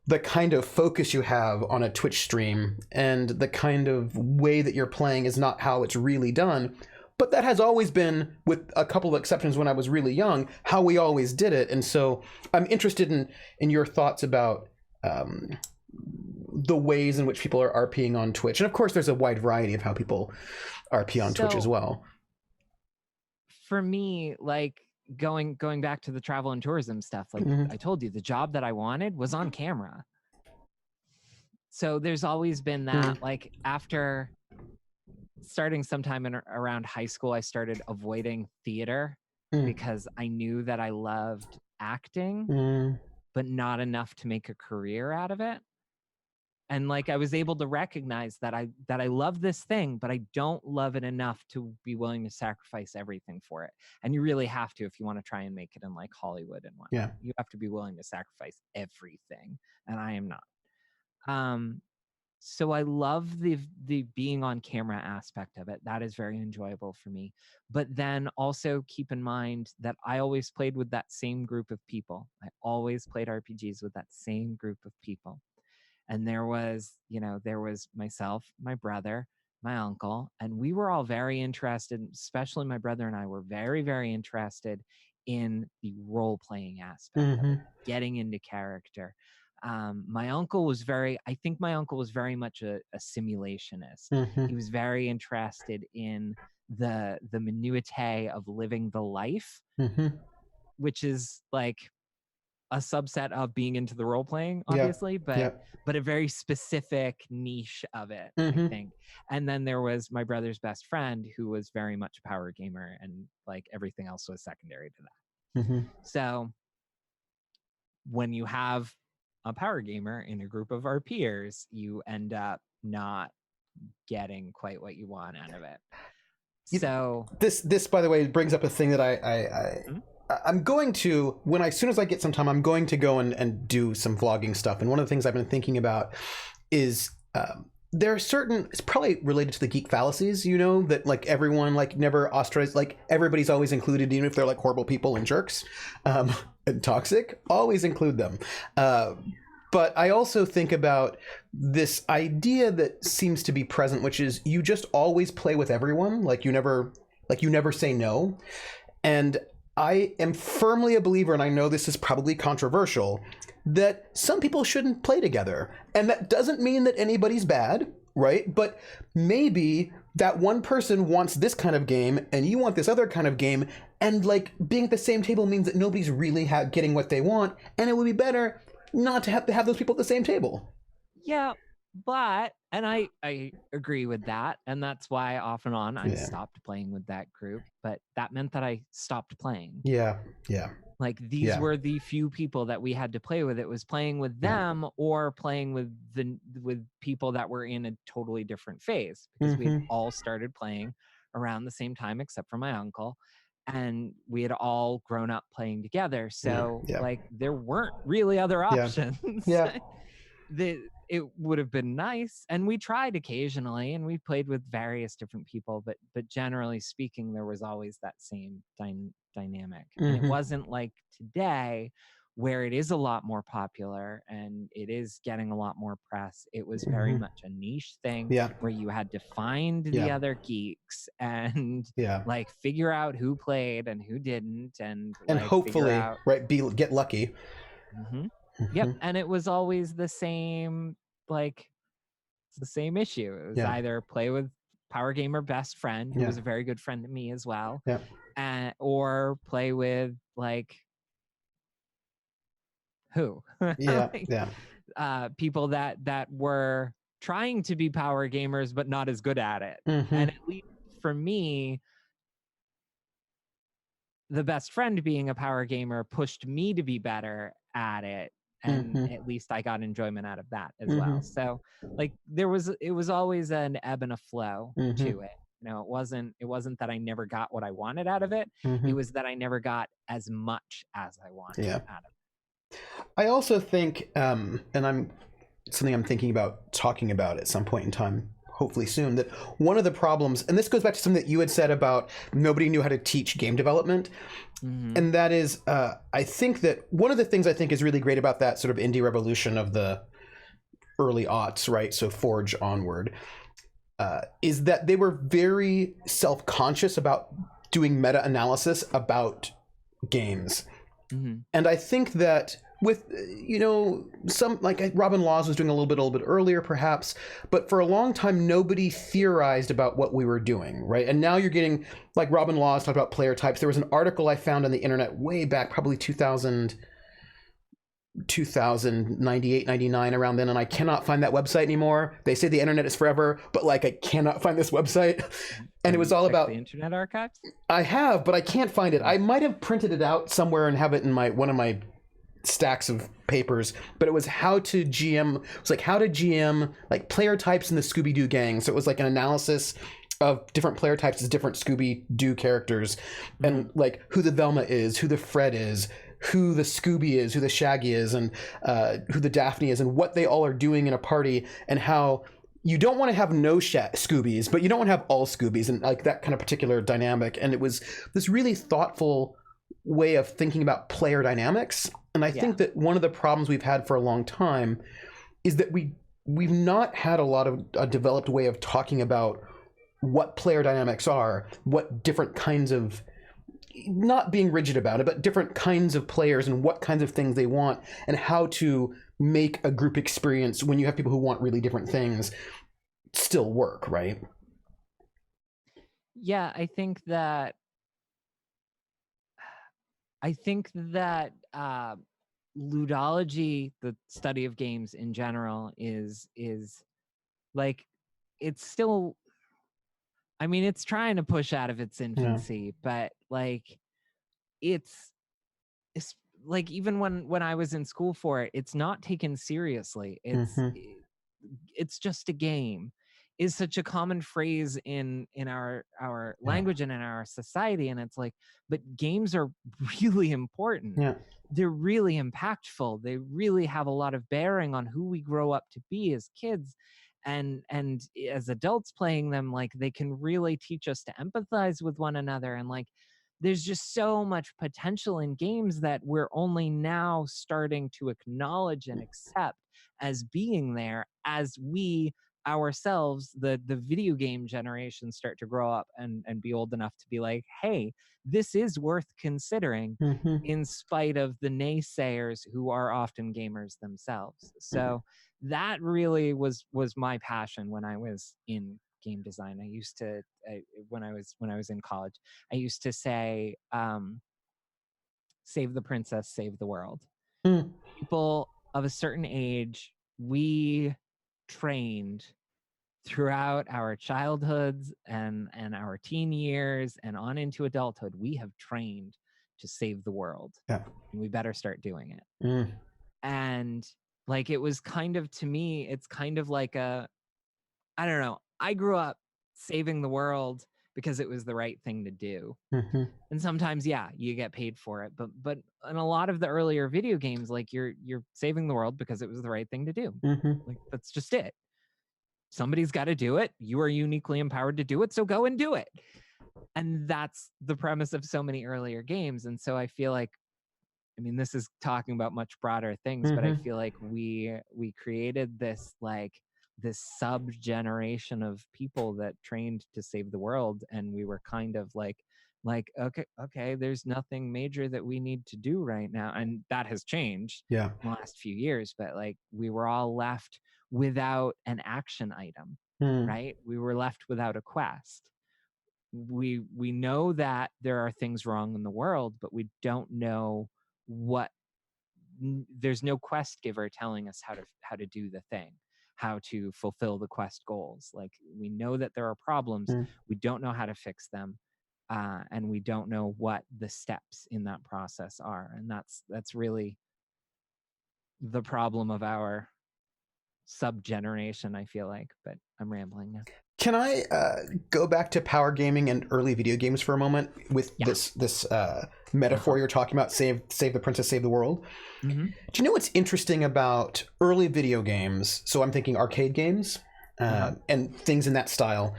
the kind of focus you have on a Twitch stream and the kind of way that you're playing is not how it's really done. But that has always been, with a couple of exceptions when I was really young, how we always did it. And so I'm interested in your thoughts about the ways in which people are RPing on Twitch. And of course, there's a wide variety of how people RP on Twitch as well. For me, like going back to the travel and tourism stuff, like I told you, the job that I wanted was on camera. So there's always been that, like after starting sometime around high school, I started avoiding theater because I knew that I loved acting, but not enough to make a career out of it. And like I was able to recognize that I love this thing, but I don't love it enough to be willing to sacrifice everything for it. And you really have to if you want to try and make it in like Hollywood and whatnot. Yeah. You have to be willing to sacrifice everything, and I am not. So I love the being on camera aspect of it. That is very enjoyable for me. But then also keep in mind that I always played with that same group of people. I always played RPGs with that same group of people. And there was myself, my brother, my uncle, and we were all very interested, especially my brother and I were very, very interested in the role-playing aspect of it, getting into character. My uncle was very much a simulationist. He was very interested in the minutiae of living the life, which is like a subset of being into the role playing, obviously, but a very specific niche of it, I think. And then there was my brother's best friend, who was very much a power gamer, and like everything else was secondary to that. So when you have a power gamer in a group of our peers, you end up not getting quite what you want out of it. So this by the way brings up a thing that I'm going to, as soon as I get some time, I'm going to go and do some vlogging stuff. And one of the things I've been thinking about is there are certain, it's probably related to the geek fallacies, you know, that like everyone like never ostracized, like everybody's always included, even if they're like horrible people and jerks and toxic, always include them. But I also think about this idea that seems to be present, which is you just always play with everyone. Like you never say no. And I am firmly a believer, and I know this is probably controversial, that some people shouldn't play together. And that doesn't mean that anybody's bad, right? But maybe that one person wants this kind of game and you want this other kind of game, and like being at the same table means that nobody's really getting what they want, and it would be better not to have those people at the same table. Yeah, but, and I agree with that, and that's why off and on I stopped playing with that group, but that meant that I stopped playing. Yeah. Like these were the few people that we had to play with. It was playing with them or playing with people that were in a totally different phase, because we all started playing around the same time except for my uncle, and we had all grown up playing together. So like there weren't really other options. It would have been nice, and we tried occasionally, and we played with various different people, but generally speaking, there was always that same dynamic. And it wasn't like today where it is a lot more popular and it is getting a lot more press, it was very much a niche thing where you had to find the other geeks and like figure out who played and who didn't, and like hopefully figure out, get lucky. Yep. And it was always the same, like it's the same issue. It was either play with Power Gamer best friend, who was a very good friend to me as well, or play with like who people that were trying to be power gamers but not as good at it. And at least for me, the best friend being a power gamer pushed me to be better at it, and at least I got enjoyment out of that as well. So like it was always an ebb and a flow to it. You know, it wasn't that I never got what I wanted out of it. It was that I never got as much as I wanted out of it. I also think, and something I'm thinking about talking about at some point in time, hopefully soon, that one of the problems, and this goes back to something that you had said about nobody knew how to teach game development, and that is, I think that one of the things I think is really great about that sort of indie revolution of the early aughts, right? So Forge onward, is that they were very self-conscious about doing meta-analysis about games. And I think that with, you know, some, like Robin Laws was doing a little bit earlier perhaps, but for a long time nobody theorized about what we were doing, right? And now you're getting, like Robin Laws talked about player types. There was an article I found on the internet way back, probably 2098, 99, around then, and I cannot find that website anymore. They say the internet is forever, but like I cannot find this website. And it was all about the Internet Archives. I have, but I can't find it. I might have printed it out somewhere and have it in one of my stacks of papers, but it was how to GM like player types in the Scooby-Doo gang. So it was like an analysis of different player types as different Scooby-Doo characters, and like who the Velma is, who the Fred is, who the Scooby is, who the Shaggy is, and who the Daphne is, and what they all are doing in a party, and how you don't want to have no Scoobies, but you don't want to have all Scoobies, and like that kind of particular dynamic. And it was this really thoughtful way of thinking about player dynamics. And I think that one of the problems we've had for a long time is that we've not had a lot of a developed way of talking about what player dynamics are, what different kinds of, not being rigid about it, but different kinds of players and what kinds of things they want, and how to make a group experience when you have people who want really different things still work, right? Yeah, I think that ludology, the study of games in general, is like, it's still, I mean, it's trying to push out of its infancy, but like it's like, even when I was in school for it, it's not taken seriously. It's just a game is such a common phrase in our language and in our society, and it's like, but games are really important. They're really impactful. They really have a lot of bearing on who we grow up to be as kids, and as adults playing them. Like, they can really teach us to empathize with one another, and like there's just so much potential in games that we're only now starting to acknowledge and accept as being there, as we ourselves, the video game generation, start to grow up and be old enough to be like, hey, this is worth considering, in spite of the naysayers who are often gamers themselves. So that really was my passion when I was in game design. I used to, when I was in college, I used to say, save the princess, save the world. People of a certain age, we trained throughout our childhoods and our teen years and on into adulthood. We have trained to save the world, and we better start doing it. And like, it was kind of, to me, it's kind of like I don't know, I grew up saving the world because it was the right thing to do. And sometimes, you get paid for it, but in a lot of the earlier video games, like, you're saving the world because it was the right thing to do. Like, that's just it. Somebody's got to do it. You are uniquely empowered to do it, so go and do it. And that's the premise of so many earlier games. And so I feel like I mean, this is talking about much broader things, but I feel like we created this sub generation of people that trained to save the world, and we were kind of like okay, there's nothing major that we need to do right now, and that has changed in the last few years. But like, we were all left without an action item, right? We were left without a quest. We know that there are things wrong in the world, but we don't know what. There's no quest giver telling us how to do the thing, how to fulfill the quest goals. Like, we know that there are problems, we don't know how to fix them, and we don't know what the steps in that process are. And that's really the problem of our sub generation, I feel like. But I'm rambling now. Can I go back to power gaming and early video games for a moment with this metaphor you're talking about, save the princess, save the world? Do you know what's interesting about early video games? So I'm thinking arcade games and things in that style,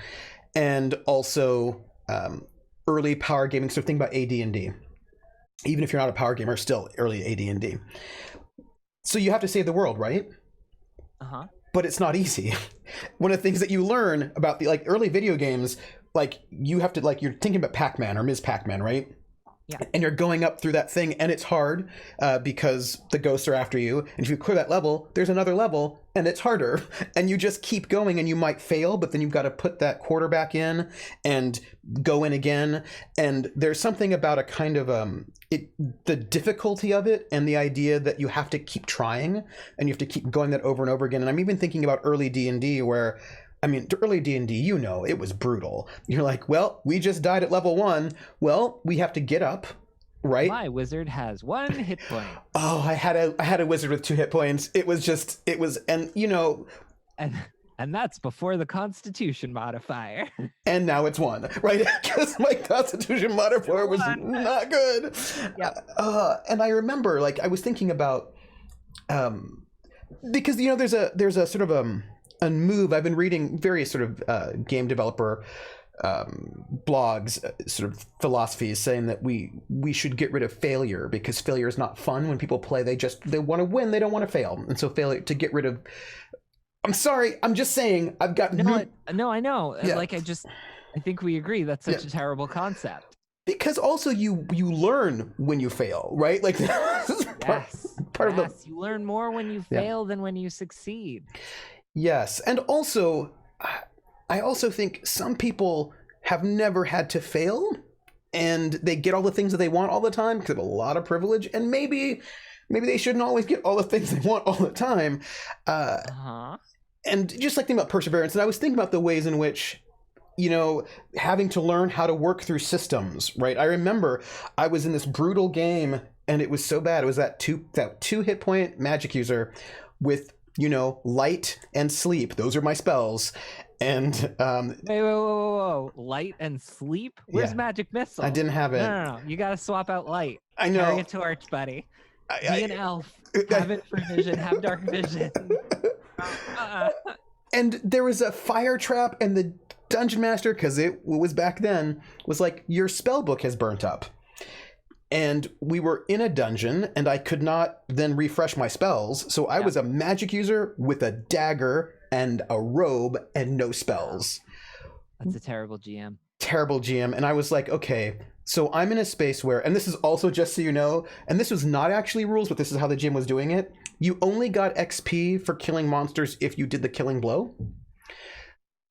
and also early power gaming. So think about AD&D. Even if you're not a power gamer, still early AD&D. So you have to save the world, right? But it's not easy. One of the things that you learn about the early video games, you have to you're thinking about Pac-Man or Ms. Pac-Man, right? Yeah. And you're going up through that thing, and it's hard because the ghosts are after you. And if you clear that level, there's another level, and it's harder. And you just keep going, and you might fail, but then you've got to put that quarter back in and go in again. And there's something about a kind of the difficulty of it, and the idea that you have to keep trying, and you have to keep going that over and over again. And I'm even thinking about early D&D, where early D&D, it was brutal. You're like, well, we just died at level 1. Well, we have to get up, right? My wizard has 1 hit point. Oh, I had a wizard with 2 hit points. And that's before the Constitution modifier. And now it's 1, right? Because my Constitution modifier was not good. Yeah. And I remember, I was thinking about, because there's a sort of a move. I've been reading various sort of game developer blogs, sort of philosophies, saying that we should get rid of failure, because failure is not fun. When people play, they want to win, they don't want to fail. And so failure, to get rid of, I'm sorry, I'm just saying, I've got no, I know. Yeah. I think we agree that's such a terrible concept. Because also you learn when you fail, right? Part of the, you learn more when you fail than when you succeed. Yes. And also, I also think some people have never had to fail, and they get all the things that they want all the time because of a lot of privilege, and maybe they shouldn't always get all the things they want all the time. And just thinking about perseverance, and I was thinking about the ways in which, having to learn how to work through systems, right? I remember I was in this brutal game, and it was so bad. It was that two hit point magic user with, light and sleep. Those are my spells. And hey, whoa. Light and sleep? Where's magic missile? I didn't have it. No. You gotta swap out light. I know. Carry a torch, buddy. Be an elf. Have infrared vision. Have dark vision. And there was a fire trap, and the dungeon master, because it was back then, was like, your spell book has burnt up. And we were in a dungeon, and I could not then refresh my spells. So I was a magic user with a dagger and a robe and no spells. That's a terrible GM. Terrible GM. And I was like, okay, so I'm in a space where, and this is also just so you know, and this was not actually rules, but this is how the GM was doing it. You only got XP for killing monsters if you did the killing blow.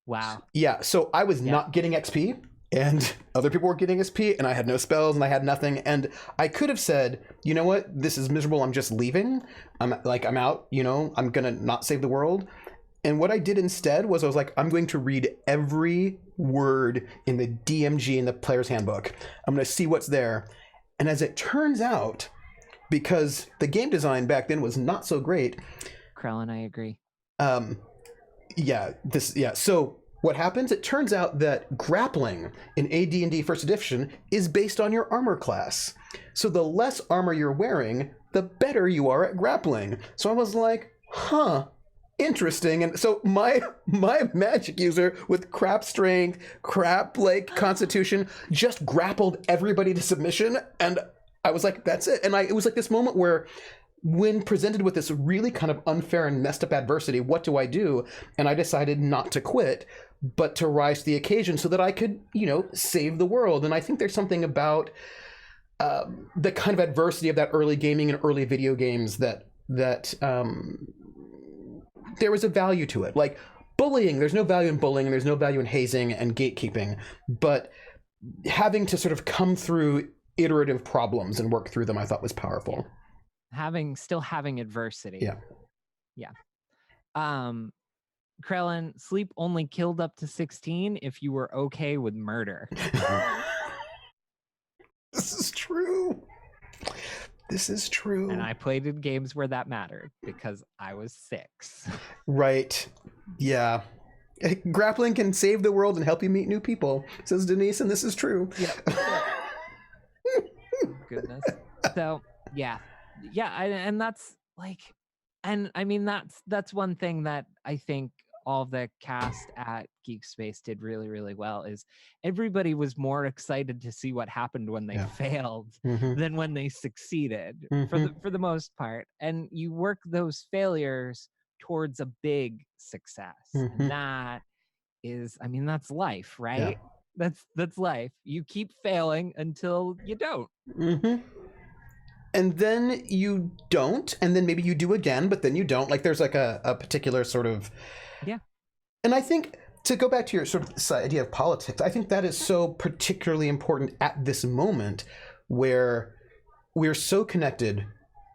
Wow. Yeah, so I was not getting XP. And other people were getting XP, and I had no spells, and I had nothing. And I could have said, you know what, this is miserable, I'm just leaving. I'm out, I'm gonna not save the world. And what I did instead was I was like, I'm going to read every word in the DMG in the player's handbook. I'm gonna see what's there. And as it turns out, because the game design back then was not so great. Krell and I agree. So what happens? It turns out that grappling in AD&D First Edition is based on your armor class. So the less armor you're wearing, the better you are at grappling. So I was like, interesting. And so my magic user with crap strength, crap constitution, just grappled everybody to submission. And I was like, that's it. And it was like this moment where, when presented with this really kind of unfair and messed up adversity, what do I do? And I decided not to quit, but to rise to the occasion so that I could, save the world. And I think there's something about the kind of adversity of that early gaming and early video games that there was a value to it. Like bullying, there's no value in bullying, and there's no value in hazing and gatekeeping, but having to sort of come through iterative problems and work through them, I thought was powerful. Still having adversity. Yeah. Krellin, sleep only killed up to 16 if you were okay with murder. This is true. This is true. And I played in games where that mattered because I was 6. Right. Yeah. Grappling can save the world and help you meet new people, says Denise, and this is true. Yep. Goodness. So, yeah, and that's like, and I mean, that's one thing that I think all the cast at Geek Space did really, really well, is everybody was more excited to see what happened when they failed than when they succeeded, for the most part. And you work those failures towards a big success. And that is, I mean, that's life, right? That's life. You keep failing until you don't. And then you don't, and then maybe you do again, but then you don't. Like there's like a particular sort of... Yeah. And I think, to go back to your sort of idea of politics, I think that is so particularly important at this moment where we're so connected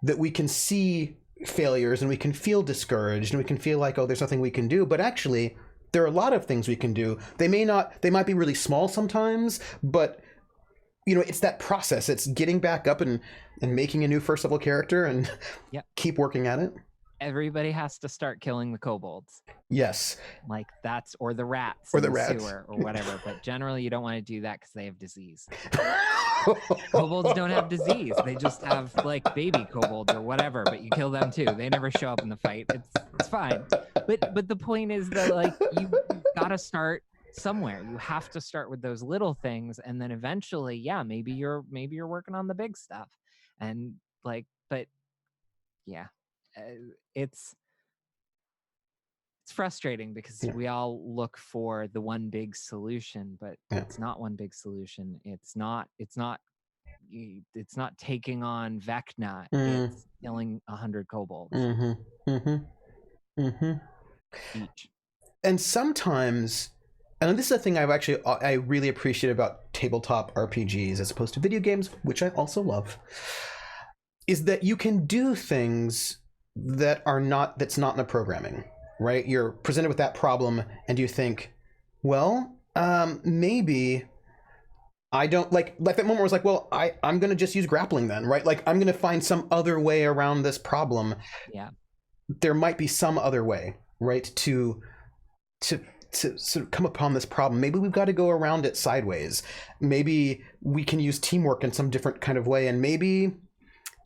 that we can see failures and we can feel discouraged and we can feel like, oh, there's nothing we can do. But actually, there are a lot of things we can do. They might be really small sometimes, but it's that process. It's getting back up and making a new first level character and keep working at it. Everybody has to start killing the kobolds. Yes. Like or the rats. Or the rats. Sewer or whatever. But generally you don't want to do that because they have disease. Kobolds don't have disease. They just have like baby kobolds or whatever, but you kill them too. They never show up in the fight. It's fine. But the point is that like you gotta start somewhere. You have to start with those little things, and then eventually, maybe you're working on the big stuff. And like, but yeah, it's frustrating because we all look for the one big solution, but it's not one big solution. It's not taking on Vecna. It's killing 100 kobolds each. And sometimes, and this is a thing I really appreciate about tabletop RPGs as opposed to video games, which I also love, is that you can do things that's not in the programming, right? You're presented with that problem and you think, well, maybe I don't like that moment where it's like, well, I'm going to just use grappling then, right? Like I'm going to find some other way around this problem. Yeah. There might be some other way, right? To sort of come upon this problem. Maybe we've got to go around it sideways. Maybe we can use teamwork in some different kind of way. And maybe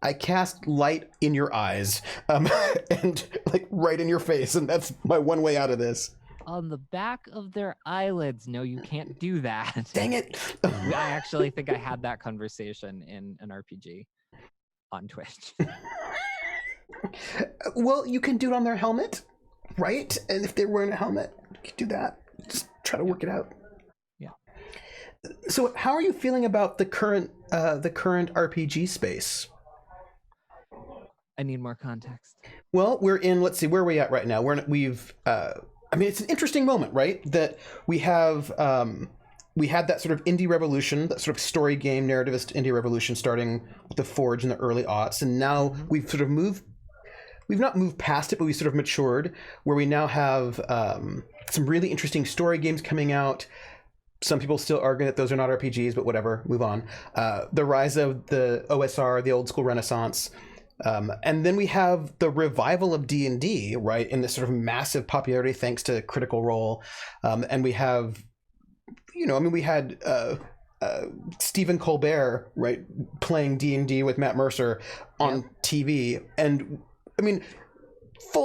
I cast light in your eyes and like right in your face. And that's my one way out of this. On the back of their eyelids. No, you can't do that. Dang it. I actually think I had that conversation in an RPG on Twitch. Well, you can do it on their helmet, right? And if they're wearing a helmet, you can do that. Just try to work it out. Yeah. So how are you feeling about the current RPG space? I need more context. Well, we're in, let's see, where are we at right now? I mean, it's an interesting moment, right? That we have, we had that sort of indie revolution, that sort of story game narrativist indie revolution starting with the Forge in the early aughts. And now we've sort of we've not moved past it, but we sort of matured where we now have some really interesting story games coming out. Some people still argue that those are not RPGs, but whatever, move on. The rise of the OSR, the old school Renaissance. And then we have the revival of D&D, right, in this sort of massive popularity thanks to Critical Role. And we have, we had Stephen Colbert, right, playing D&D with Matt Mercer on TV. And, I mean,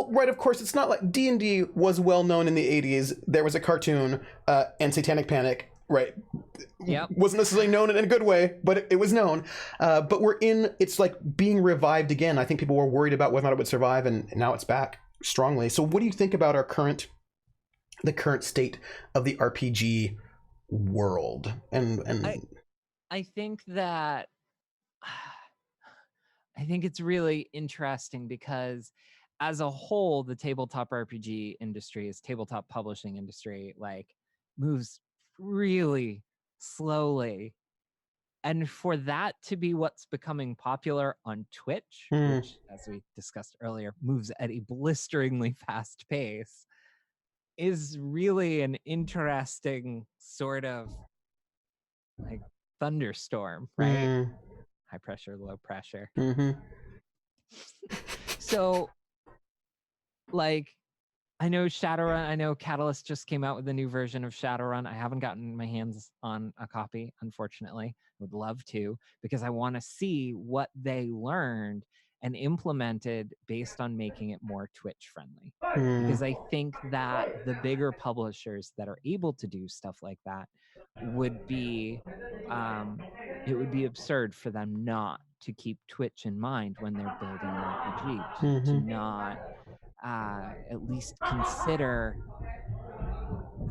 right, of course, it's not like D&D was well known in the 80s. There was a cartoon and Satanic Panic right? Yep. Wasn't necessarily known in a good way, but it was known. But it's like being revived again. I think people were worried about whether or not it would survive, and now it's back strongly. So what do you think about the current state of the RPG world? And I think that I think it's really interesting because as a whole, the tabletop RPG industry, tabletop publishing industry, like moves really slowly. And for that to be what's becoming popular on Twitch, which, as we discussed earlier, moves at a blisteringly fast pace, is really an interesting sort of like thunderstorm, right? High pressure, low pressure. So, like, I know Shadowrun, I know Catalyst just came out with a new version of Shadowrun. I haven't gotten my hands on a copy, unfortunately. I would love to, because I want to see what they learned and implemented based on making it more Twitch friendly. Because I think that the bigger publishers that are able to do stuff like that would be, it would be absurd for them not to keep Twitch in mind when they're building an RPG, to not at least consider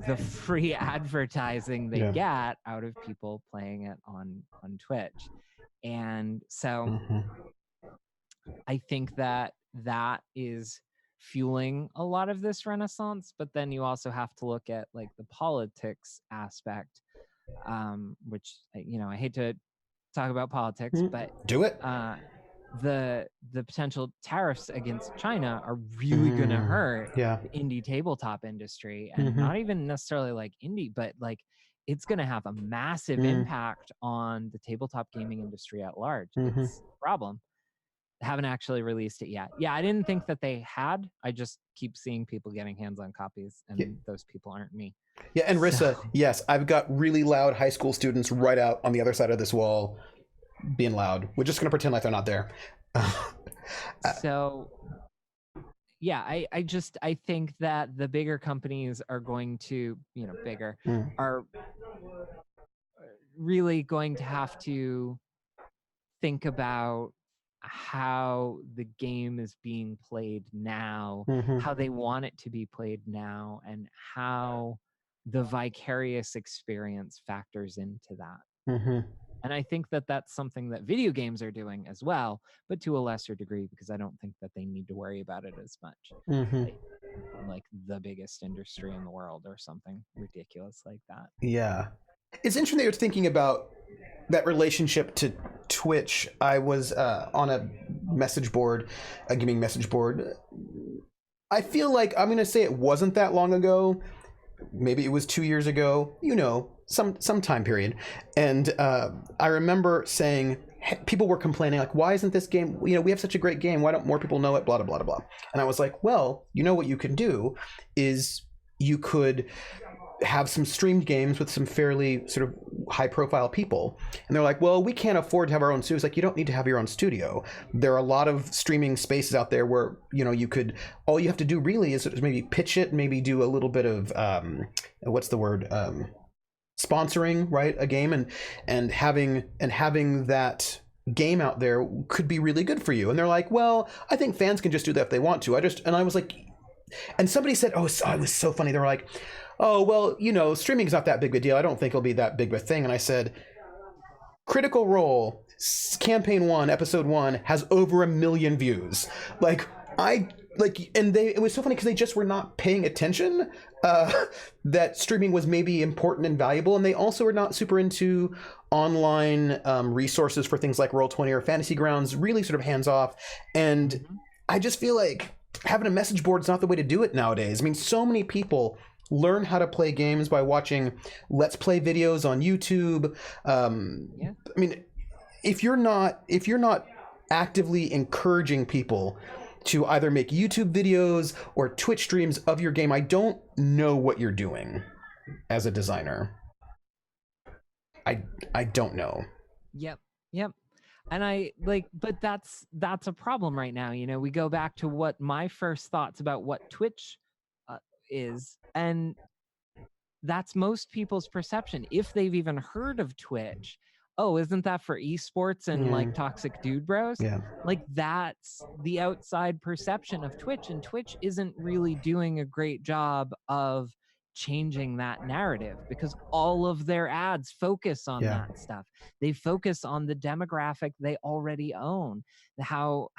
the free advertising they get out of people playing it on Twitch. And so I think that is fueling a lot of this renaissance, but then you also have to look at like the politics aspect, which, you know, I hate to talk about politics, but do it. The potential tariffs against China are really going to hurt the indie tabletop industry, and not even necessarily like indie, but like it's going to have a massive impact on the tabletop gaming industry at large. It's a problem. I haven't actually released it yet. Yeah, I didn't think that they had. I just keep seeing people getting hands-on copies, and those people aren't me. Yeah, and Rissa, yes, I've got really loud high school students right out on the other side of this wall being loud. We're just going to pretend like they're not there. So, yeah, I think that the bigger companies are going to, you know, are really going to have to think about how the game is being played now, how they want it to be played now, and how the vicarious experience factors into that. And I think that that's something that video games are doing as well, but to a lesser degree, because I don't think that they need to worry about it as much. Like the biggest industry in the world or something ridiculous like that. Yeah. It's interesting that you're thinking about that relationship to Twitch. I was on a message board, a gaming message board. I feel like I'm going to say it wasn't that long ago. Maybe it was 2 years ago, you know, some time period. And I remember saying, people were complaining, like, why isn't this game, you know, we have such a great game, why don't more people know it, blah, blah, blah, blah. And I was like, well, you know what you can do is you could have some streamed games with some fairly sort of high profile people. And they're like, well, we can't afford to have our own studio. It's like, you don't need to have your own studio. There are a lot of streaming spaces out there where, you know, you could, all you have to do really is maybe pitch it, maybe do a little bit of, what's the word? Sponsoring, right? A game, and having that game out there could be really good for you. And they're like, well, I think fans can just do that if they want to. And I was like, and somebody said, oh, it was so funny. They were like, oh, well, you know, streaming's not that big of a deal. I don't think it'll be that big of a thing. And I said, Critical Role, Campaign 1, Episode 1 has over 1 million views. It was so funny because they just were not paying attention that streaming was maybe important and valuable. And they also were not super into online resources for things like Roll20 or Fantasy Grounds, really sort of hands off. And I just feel like having a message board is not the way to do it nowadays. I mean, so many people learn how to play games by watching Let's Play videos on YouTube. I mean, if you're not actively encouraging people to either make YouTube videos or Twitch streams of your game, I don't know what you're doing as a designer. I don't know. Yep. And but that's a problem right now. You know, we go back to what my first thoughts about what Twitch is, and that's most people's perception. If they've even heard of Twitch, oh, isn't that for esports and like toxic dude bros? Yeah. Like that's the outside perception of Twitch, and Twitch isn't really doing a great job of changing that narrative, because all of their ads focus on that stuff. They focus on the demographic they already own, how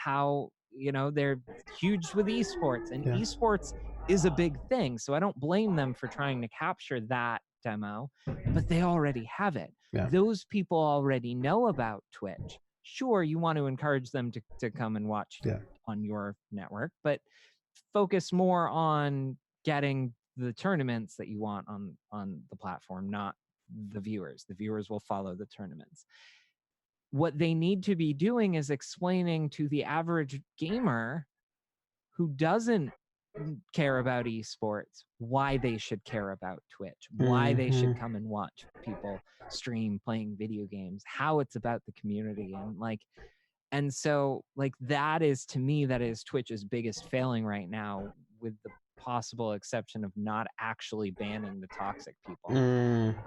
you know, they're huge with esports, and esports is a big thing. So I don't blame them for trying to capture that demo, but they already have it. Those people already know about Twitch. Sure, you want to encourage them to come and watch on your network, but focus more on getting the tournaments that you want on the platform, not the viewers. The viewers will follow the tournaments. What they need to be doing is explaining to the average gamer who doesn't care about esports why they should care about Twitch, why they should come and watch people stream playing video games, how it's about the community. And so that is, to me, that is Twitch's biggest failing right now, with the possible exception of not actually banning the toxic people.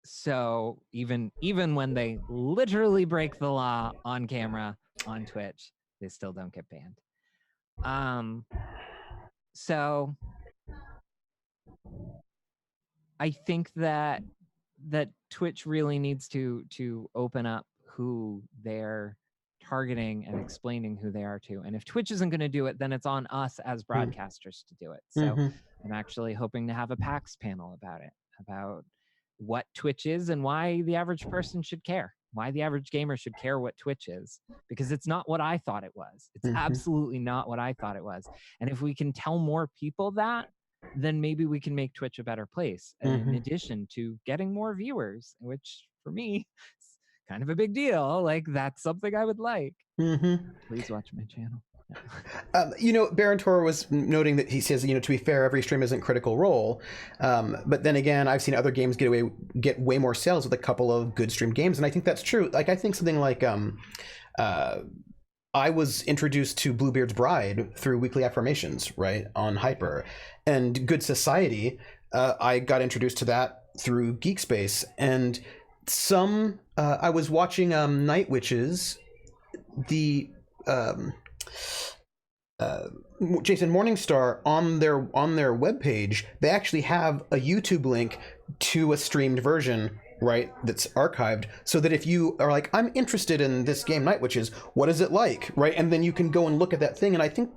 So even when they literally break the law on camera on Twitch, they still don't get banned. So I think that Twitch really needs to open up who they're targeting and explaining who they are to. And if Twitch isn't going to do it, then it's on us as broadcasters to do it. So I'm actually hoping to have a PAX panel about it, about what Twitch is and why the average person should care, why the average gamer should care what Twitch is, because it's not what I thought it was. It's absolutely not what I thought it was. And if we can tell more people that, then maybe we can make Twitch a better place, in addition to getting more viewers, which for me is kind of a big deal. Like, that's something I would like. Please watch my channel. You know, Baron Tor was noting that he says, you know, to be fair, every stream isn't Critical Role. But then again, I've seen other games get way more sales with a couple of good streamed games. And I think that's true. Like, I think something like I was introduced to Bluebeard's Bride through Weekly Affirmations, right, on Hyper. And Good Society, I got introduced to that through Geekspace. And I was watching Night Witches, the Jason Morningstar, on their webpage. They actually have a YouTube link to a streamed version, right, that's archived, so that if you are like, I'm interested in this game Night Witches, what is it like, right, and then you can go and look at that thing. And I think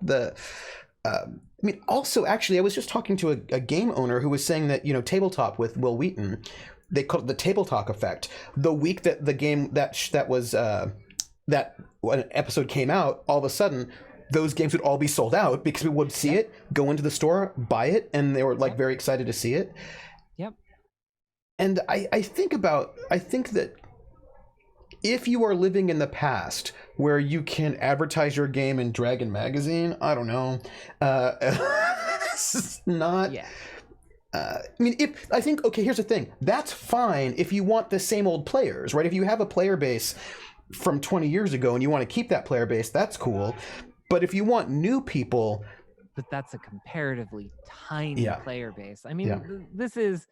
also, actually, I was just talking to a game owner who was saying that, you know, Tabletop with Will Wheaton, they call it the Table Talk effect. The week that the game that when an episode came out, all of a sudden those games would all be sold out because we would see it, go into the store, buy it, and they were like very excited to see it. And I think that if you are living in the past where you can advertise your game in Dragon Magazine, I don't know, it's not. I think, okay, here's the thing. That's fine if you want the same old players, right? If you have a player base from 20 years ago and you want to keep that player base, that's cool. But if you want new people... But that's a comparatively tiny player base. I mean, this is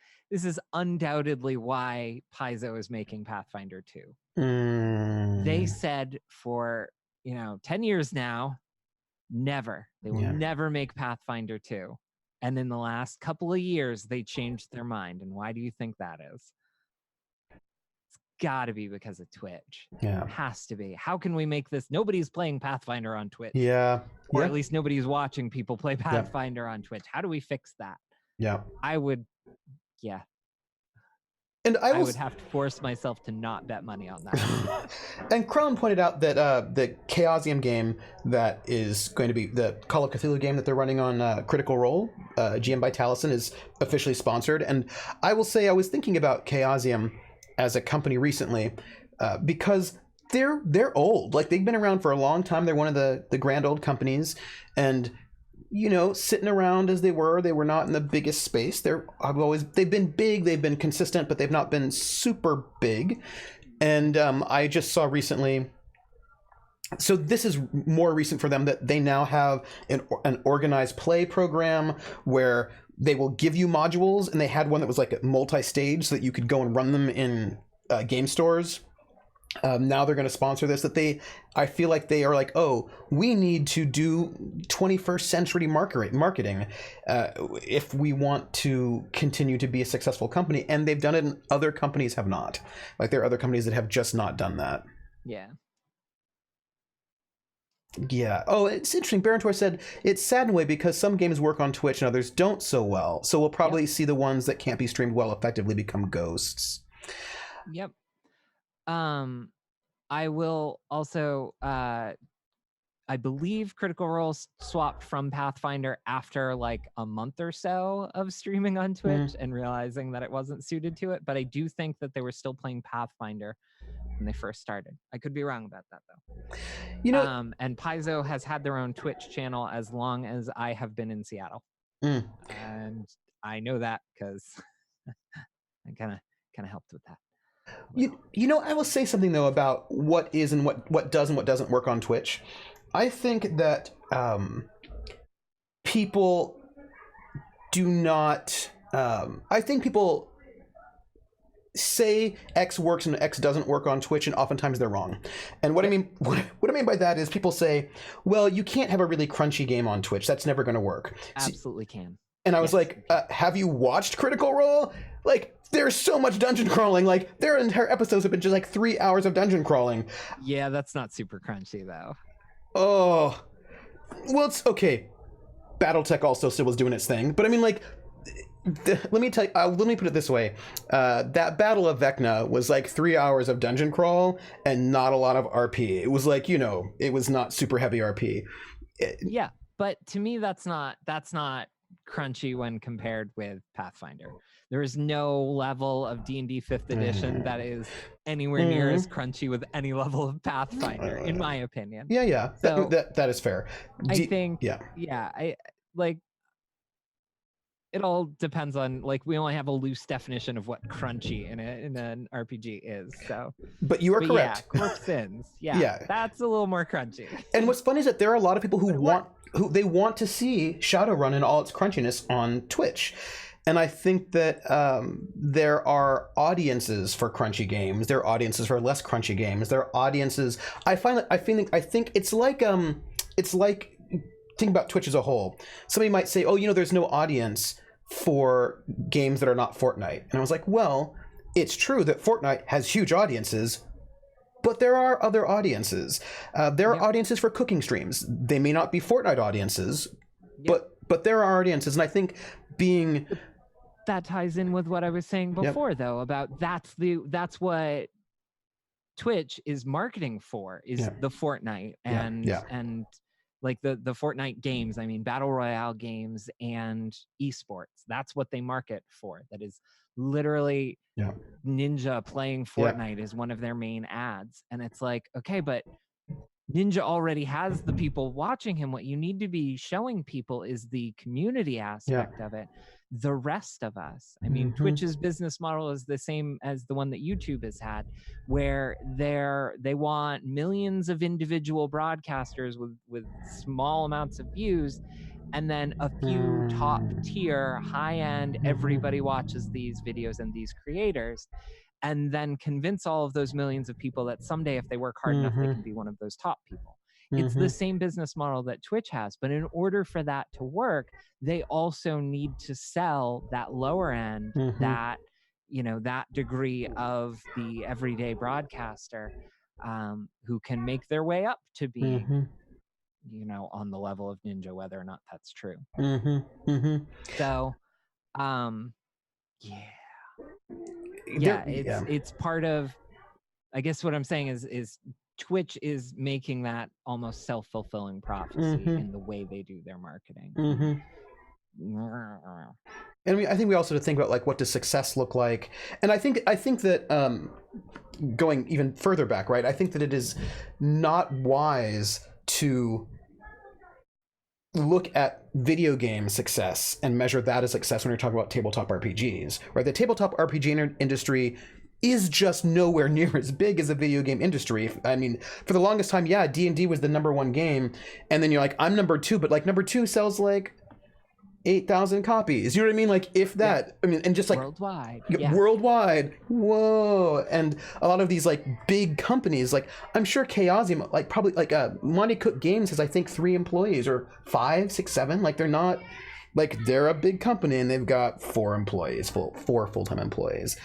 undoubtedly why Paizo is making Pathfinder 2. They said for, 10 years now, they will never make Pathfinder 2. And in the last couple of years, they changed their mind. And why do you think that is? It's got to be because of Twitch. It has to be. How can we make this? Nobody's playing Pathfinder on Twitch. Or at least nobody's watching people play Pathfinder on Twitch. How do we fix that? I would, And I would have to force myself to not bet money on that. And Crown pointed out that the Chaosium game that is going to be the Call of Cthulhu game that they're running on Critical Role, GM by Taliesin, is officially sponsored. And I will say I was thinking about Chaosium as a company recently because they're old. Like, they've been around for a long time. They're one of the grand old companies. And sitting around as they were not in the biggest space. They've been big, they've been consistent, but they've not been super big. And I just saw recently So this is more recent for them, that they now have an organized play program where they will give you modules, and they had one that was like multi-stage so that you could go and run them in game stores. Now they're going to sponsor this. I feel like they are like, oh, we need to do 21st century marketing if we want to continue to be a successful company. And they've done it, and other companies have not. Like, there are other companies that have just not done that. Yeah. Yeah. Oh, it's interesting. Barentor said it's sad in a way because some games work on Twitch and others don't so well. So we'll probably see the ones that can't be streamed well effectively become ghosts. Yep. I will also, I believe Critical Role swapped from Pathfinder after like a month or so of streaming on Twitch and realizing that it wasn't suited to it. But I do think that they were still playing Pathfinder when they first started. I could be wrong about that though. You know, and Paizo has had their own Twitch channel as long as I have been in Seattle, and I know that because I kind of helped with that. You know, I will say something though about what is and what does and what doesn't work on Twitch. I think that people do not. I think people say X works and X doesn't work on Twitch, and oftentimes they're wrong. And what I mean by that is people say, well, you can't have a really crunchy game on Twitch. That's never going to work. Absolutely can. And I was like, have you watched Critical Role? Like, there's so much dungeon crawling. Like, their entire episodes have been just like 3 hours of dungeon crawling. Yeah, that's not super crunchy though. Oh, well, it's okay. BattleTech also still was doing its thing, but I mean, like, let me put it this way. That Battle of Vecna was like 3 hours of dungeon crawl and not a lot of RP. It was like, you know, it was not super heavy RP. Yeah, but to me, that's not crunchy when compared with Pathfinder. There is no level of D&D 5th edition that is anywhere near as crunchy with any level of Pathfinder, in my opinion. Yeah. So, that is fair. I like. It all depends on, like, we only have a loose definition of what crunchy in an RPG is. So, but you are correct. Yeah, Corp Sins. Yeah, that's a little more crunchy. And what's funny is that there are a lot of people who want to see Shadowrun in all its crunchiness on Twitch. And I think that there are audiences for crunchy games. There are audiences for less crunchy games. There are audiences. I think it's like think about Twitch as a whole. Somebody might say, oh, you know, there's no audience for games that are not Fortnite. And I was like, well, it's true that Fortnite has huge audiences, but there are other audiences. There are audiences for cooking streams. They may not be Fortnite audiences, but there are audiences. And I think that ties in with what I was saying before, though, about that's what Twitch is marketing for, is the Fortnite and like the Fortnite games. I mean, battle royale games and esports. That's what they market for. That is literally Ninja playing Fortnite is one of their main ads. And it's like, okay, but Ninja already has the people watching him. What you need to be showing people is the community aspect of it. The rest of us. I mean, Twitch's business model is the same as the one that YouTube has had, where they want millions of individual broadcasters with small amounts of views, and then a few top tier, high end, everybody watches these videos and these creators, and then convince all of those millions of people that someday, if they work hard enough, they can be one of those top people. It's the same business model that Twitch has, but in order for that to work, they also need to sell that lower end, that, you know, that degree of the everyday broadcaster who can make their way up to be, you know, on the level of Ninja, whether or not that's true. So, it's part of, I guess what I'm saying is Twitch is making that almost self-fulfilling prophecy in the way they do their marketing. And I think we also have to think about, like, what does success look like? And I think that going even further back, right? I think that it is not wise to look at video game success and measure that as success when you're talking about tabletop RPGs, right? The tabletop RPG industry is just nowhere near as big as the video game industry. I mean, for the longest time, yeah, D&D was the #1 game, and then you're like, I'm #2, but like #2 sells like 8,000 copies. You know what I mean? Like, if that. Yeah. I mean, and just like worldwide. Worldwide. Whoa. And a lot of these like big companies, like I'm sure Chaosium, like probably like Monty Cook Games has I think 3 employees or 5, 6, 7. Like they're not like they're a big company and they've got 4 employees, 4 full-time employees.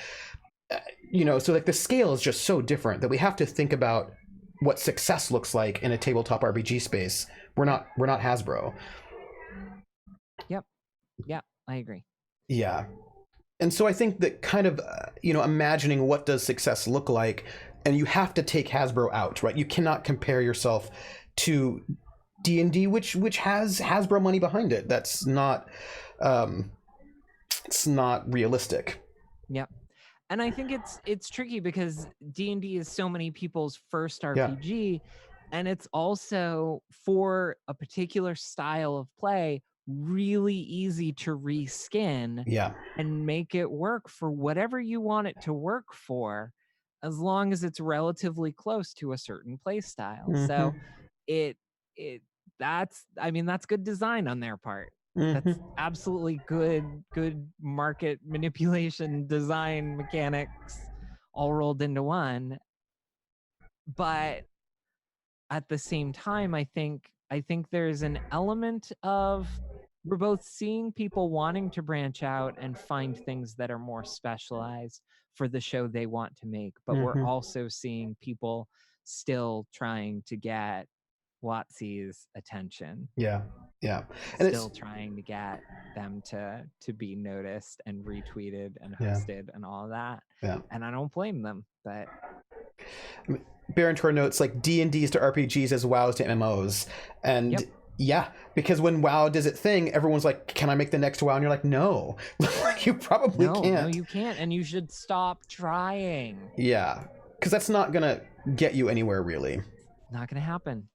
You know, so like the scale is just so different that we have to think about what success looks like in a tabletop RPG space. We're not Hasbro. Yep, I agree. Yeah. And so I think that kind of, imagining what does success look like, and you have to take Hasbro out, right? You cannot compare yourself to D&D, which has Hasbro money behind it. That's not, it's not realistic. Yep. And I think it's tricky because D&D is so many people's first RPG, and it's also for a particular style of play really easy to reskin and make it work for whatever you want it to work for, as long as it's relatively close to a certain play style. Mm-hmm. So that's good design on their part. Mm-hmm. That's absolutely good market manipulation, design mechanics all rolled into one. But at the same time, I think there's an element of we're both seeing people wanting to branch out and find things that are more specialized for the show they want to make, but we're also seeing people still trying to get WotC's attention. Yeah. And still trying to get them to be noticed and retweeted and hosted and all of that. Yeah. And I don't blame them, but Baron Tor notes like D&Ds to RPGs as WoWs to MMOs. And because when WoW does its thing, everyone's like, can I make the next WoW? And you're like, no. You probably can't. No, you can't. And you should stop trying. Yeah. Because that's not going to get you anywhere, really. Not going to happen.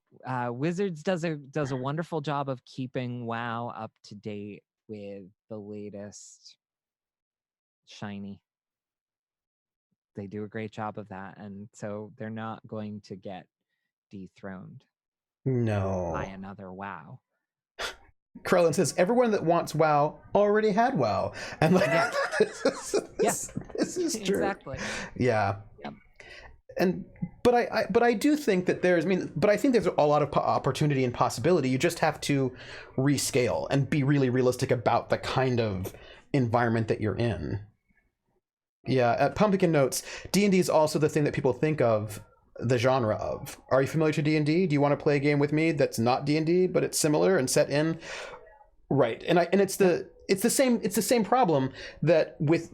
Wizards does a wonderful job of keeping WoW up to date with the latest shiny. They do a great job of that, and so they're not going to get dethroned. No. By another WoW. Krellin says everyone that wants WoW already had WoW, and like this is true. Exactly. Yeah. Yep. But I do think that I think there's a lot of opportunity and possibility. You just have to rescale and be really realistic about the kind of environment that you're in. Yeah, Pumpkin notes, D&D is also the thing that people think of the genre of. Are you familiar to D&D? Do you want to play a game with me that's not D&D, but it's similar and set in? Right. And it's the same problem that with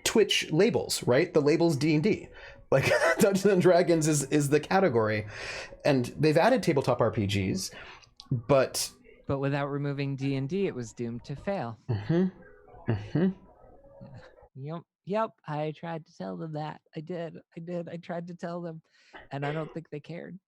Twitch labels, right? The label's D&D. Like Dungeons and Dragons is the category. And they've added tabletop RPGs, but without removing D&D, it was doomed to fail. Yep. I tried to tell them that. I did. I tried to tell them, and I don't think they cared.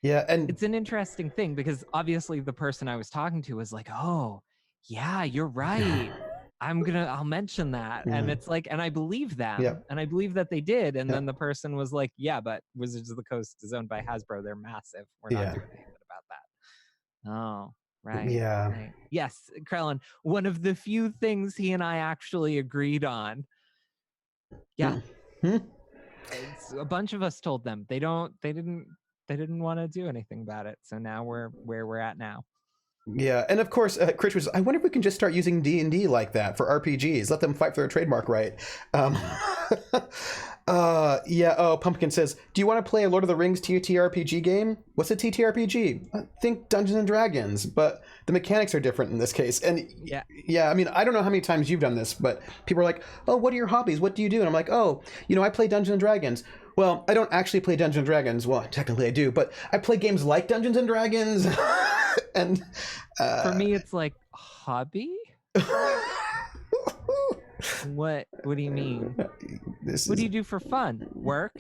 Yeah, and it's an interesting thing because obviously the person I was talking to was like, "Oh, yeah, you're right. I'll mention that." And it's like, and I believe them, and I believe that they did. And then the person was like, "Yeah, but Wizards of the Coast is owned by Hasbro. They're massive. We're not doing anything about that." Oh. Right. Yeah. Right. Yes, Krellin. One of the few things he and I actually agreed on. Yeah. A bunch of us told them they didn't want to do anything about it. So now we're where we're at now. Yeah, and of course, Critch was, I wonder if we can just start using D&D like that for RPGs. Let them fight for their trademark right. Pumpkin says, do you want to play a Lord of the Rings TTRPG game? What's a TTRPG? I think Dungeons and Dragons, but the mechanics are different in this case. And I mean, I don't know how many times you've done this, but people are like, oh, what are your hobbies? What do you do? And I'm like, oh, I play Dungeons and Dragons. Well, I don't actually play Dungeons and Dragons. Well, technically I do, but I play games like Dungeons and Dragons. And for me, it's like hobby. What do you mean? What do you do for fun? Work?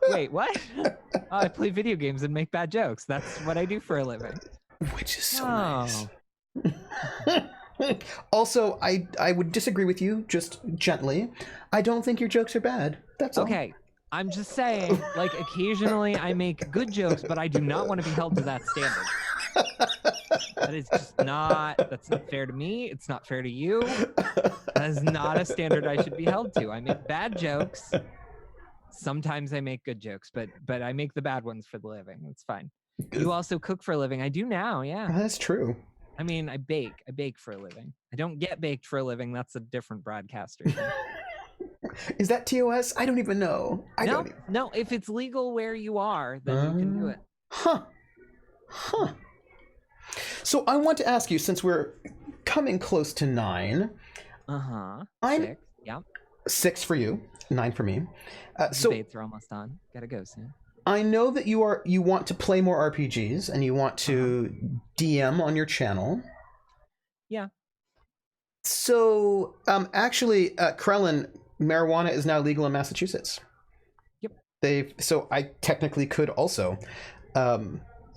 Wait, what? Oh, I play video games and make bad jokes. That's what I do for a living. Which is so nice. Also, I would disagree with you just gently. I don't think your jokes are bad. That's all. Okay. I'm just saying, like, occasionally I make good jokes, but I do not want to be held to that standard. That is just not, that's not fair to me. It's not fair to you. That is not a standard I should be held to. I make bad jokes. Sometimes I make good jokes, but I make the bad ones for the living. It's fine. You also cook for a living. I do now, yeah. That's true. I mean, I bake. I bake for a living. I don't get baked for a living. That's a different broadcaster thing. Is that TOS? I don't even know. No, if it's legal where you are, then you can do it. Huh. So I want to ask you, since we're coming close to 9. I'm 6. Yeah. 6 for you, 9 for me. So debates are almost on. Gotta go soon. I know that you want to play more RPGs and you want to DM on your channel. Yeah. So actually, Krellin, marijuana is now legal in Massachusetts. Yep. So I technically could also.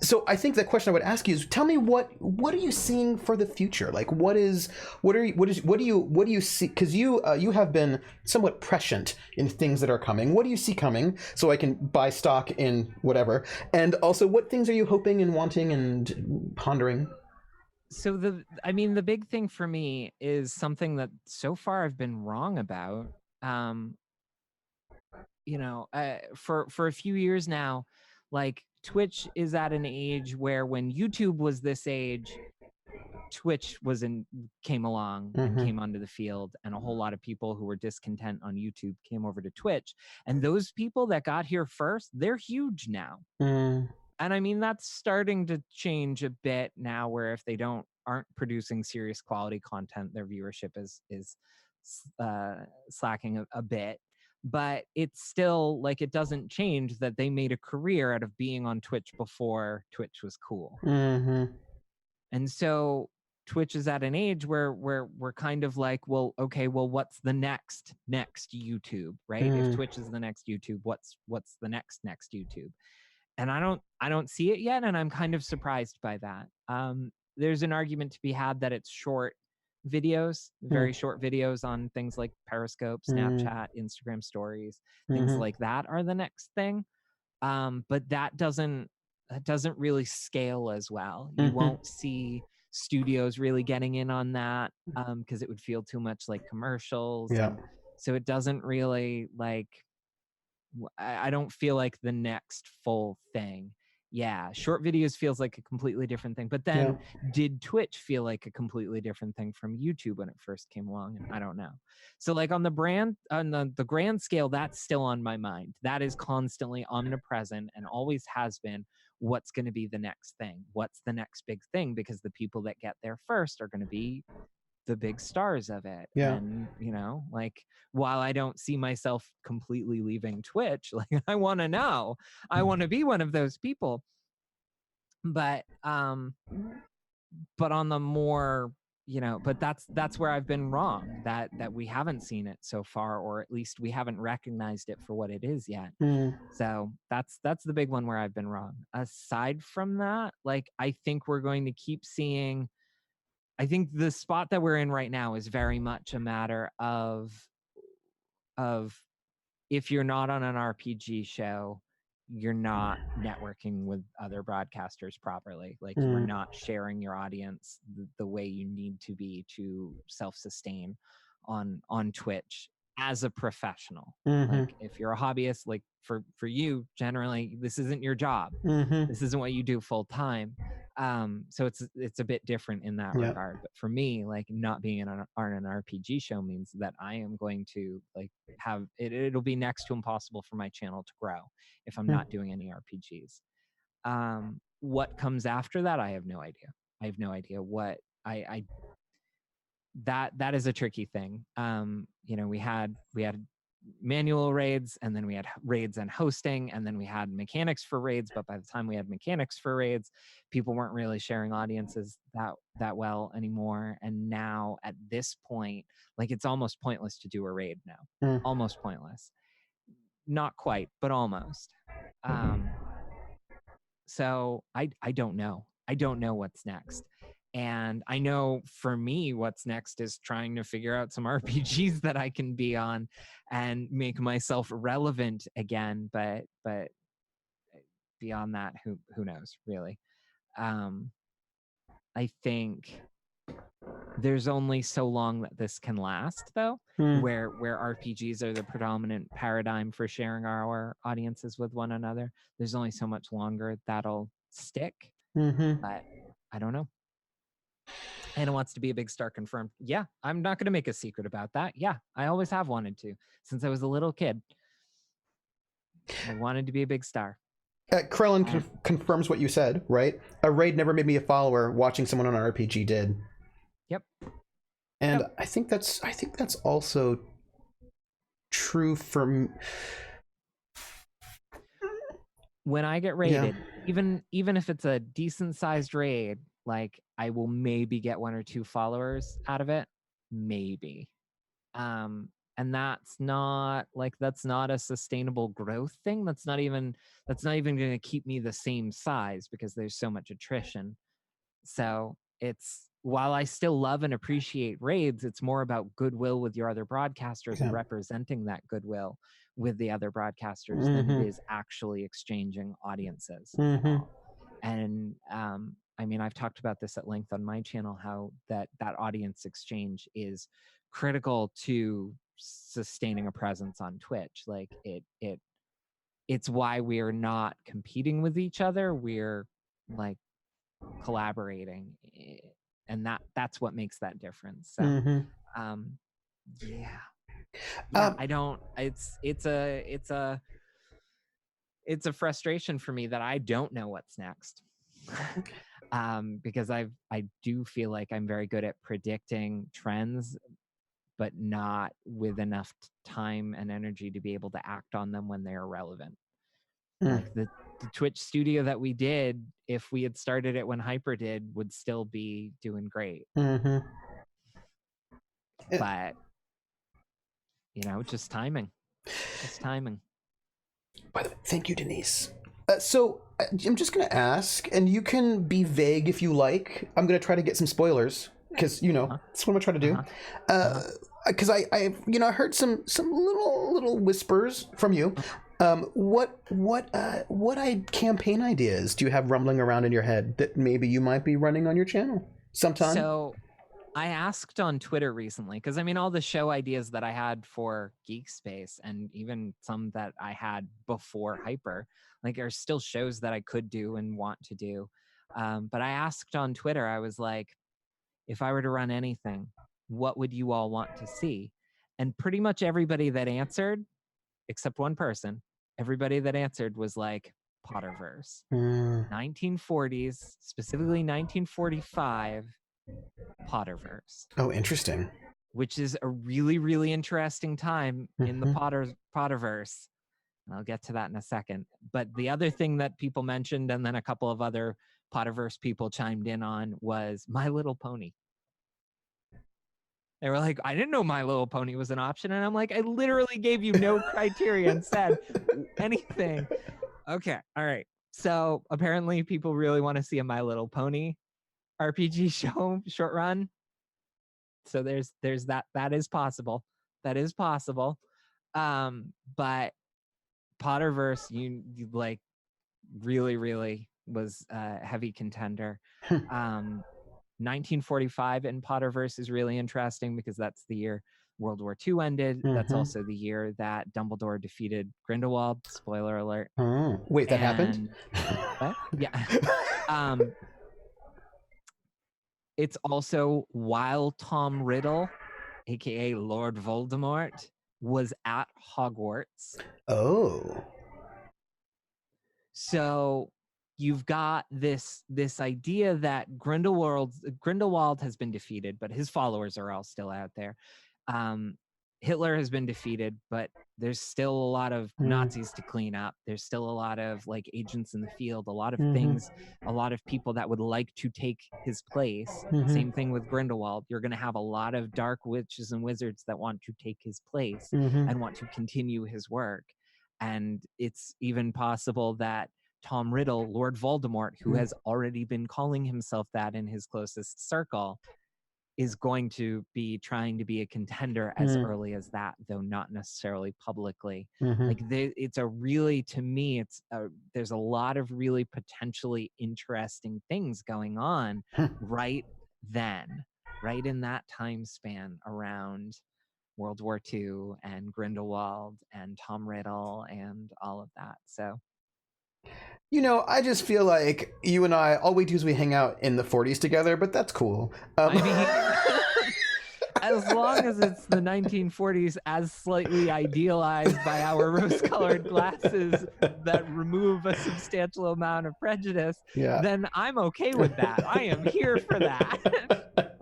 So I think the question I would ask you is, tell me what are you seeing for the future? Like, what do you see? Because you have been somewhat prescient in things that are coming. What do you see coming, so I can buy stock in whatever? And also, what things are you hoping and wanting and pondering? So the big thing for me is something that so far I've been wrong about. For a few years now, like, Twitch is at an age where when YouTube was this age, Twitch came along and came onto the field, and a whole lot of people who were discontent on YouTube came over to Twitch. And those people that got here first, they're huge now. And I mean, that's starting to change a bit now, where if they aren't producing serious quality content, their viewership is slacking a bit. But it's still, like, it doesn't change that they made a career out of being on Twitch before Twitch was cool. And so Twitch is at an age where we're kind of like, well, okay, well, what's the next YouTube, right? If Twitch is the next YouTube, what's the next YouTube? And I don't see it yet, and I'm kind of surprised by that. There's an argument to be had that it's short videos, very short videos on things like Periscope, Snapchat, Instagram stories, things like that are the next thing. But that doesn't really scale as well. You won't see studios really getting in on that, because it would feel too much like commercials. Yeah. So it doesn't really, like, I don't feel like the next full thing. Yeah, short videos feels like a completely different thing. But then did Twitch feel like a completely different thing from YouTube when it first came along? And I don't know. So, like, on the grand scale, that's still on my mind. That is constantly omnipresent and always has been. What's going to be the next thing? What's the next big thing? Because the people that get there first are going to be the big stars of it. And like, while I don't see myself completely leaving Twitch, like, I want to know, I want to be one of those people. But on the more, but that's where I've been wrong, that we haven't seen it so far, or at least we haven't recognized it for what it is yet. So that's the big one where I've been wrong. Aside from that, like, I think we're going to keep seeing, I think the spot that we're in right now is very much a matter of if you're not on an RPG show, you're not networking with other broadcasters properly. Like, you're not sharing your audience the way you need to be to self-sustain on Twitch as a professional. Like, if you're a hobbyist, like, for you, generally, this isn't your job. This isn't what you do full time. So it's a bit different in that regard. But for me, like, not being on an RPG show means that I am going to, like, have it'll be next to impossible for my channel to grow if I'm not doing any RPGs. What comes after that, I have no idea. I have no idea what that is a tricky thing. We had manual raids, and then we had raids and hosting, and then we had mechanics for raids. But by the time we had mechanics for raids, people weren't really sharing audiences that well anymore. And now at this point, like, it's almost pointless to do a raid now. Almost pointless. Not quite, but almost. So I don't know. I don't know what's next. And I know for me, what's next is trying to figure out some RPGs that I can be on and make myself relevant again. But beyond that, who knows, really? I think there's only so long that this can last, though, where RPGs are the predominant paradigm for sharing our audiences with one another. There's only so much longer that'll stick. But I don't know. Anna wants to be a big star, confirmed. Yeah, I'm not going to make a secret about that. Yeah, I always have wanted to since I was a little kid. I wanted to be a big star. Krellin confirms what you said, right? A raid never made me a follower. Watching someone on an RPG did. Yep. And I think that's also true for when I get raided, even if it's a decent sized raid, like I will maybe get 1 or 2 followers out of it, maybe. And that's not a sustainable growth thing. That's not even going to keep me the same size because there's so much attrition. So it's, while I still love and appreciate raids, it's more about goodwill with your other broadcasters and representing that goodwill with the other broadcasters than it is actually exchanging audiences. And I mean, I've talked about this at length on my channel, how that audience exchange is critical to sustaining a presence on Twitch. Like it's why we're not competing with each other. We're like collaborating, and that's what makes that difference. So I don't, it's a frustration for me that I don't know what's next. Because I do feel like I'm very good at predicting trends, but not with enough time and energy to be able to act on them when they're relevant. Like the Twitch studio that we did, if we had started it when Hyper did, would still be doing great. But just timing. By the way, thank you, Denise. So I'm just going to ask, and you can be vague if you like. I'm going to try to get some spoilers because that's what I'm going to try to do. Because I heard some little whispers from you. What campaign ideas do you have rumbling around in your head that maybe you might be running on your channel sometime? So I asked on Twitter recently, because I mean, all the show ideas that I had for Geek Space and even some that I had before Hyper, like, are still shows that I could do and want to do. But I asked on Twitter, I was like, if I were to run anything, what would you all want to see? And pretty much everybody that answered, except one person, everybody that answered was like Potterverse. 1940s, specifically 1945, Potterverse. Oh, interesting. Which is a really, really interesting time in the Potterverse. And I'll get to that in a second. But the other thing that people mentioned, and then a couple of other Potterverse people chimed in on, was My Little Pony. They were like, I didn't know My Little Pony was an option. And I'm like, I literally gave you no criteria and said anything. Okay, all right. So apparently people really want to see a My Little Pony RPG show short run. So there's that. That is possible. But Potterverse, you like really, really was a heavy contender. 1945 in Potterverse is really interesting because that's the year World War II ended. That's also the year that Dumbledore defeated Grindelwald. Spoiler alert. Wait, that happened? What? Yeah. It's also while Tom Riddle, aka Lord Voldemort, was at Hogwarts. Oh. So you've got this idea that Grindelwald has been defeated, but his followers are all still out there. Hitler has been defeated, but there's still a lot of Nazis to clean up. There's still a lot of like agents in the field, a lot of things, a lot of people that would like to take his place. Same thing with Grindelwald. You're going to have a lot of dark witches and wizards that want to take his place and want to continue his work. And it's even possible that Tom Riddle, Lord Voldemort, who has already been calling himself that in his closest circle, is going to be trying to be a contender as early as that, though not necessarily publicly. Like it's a really, to me, there's a lot of really potentially interesting things going on right then, right in that time span around World War II and Grindelwald and Tom Riddle and all of that. So, you know, I just feel like you and I, all we do is we hang out in the 40s together, but that's cool. I mean, as long as it's the 1940s as slightly idealized by our rose-colored glasses that remove a substantial amount of prejudice, then I'm okay with that. I am here for that.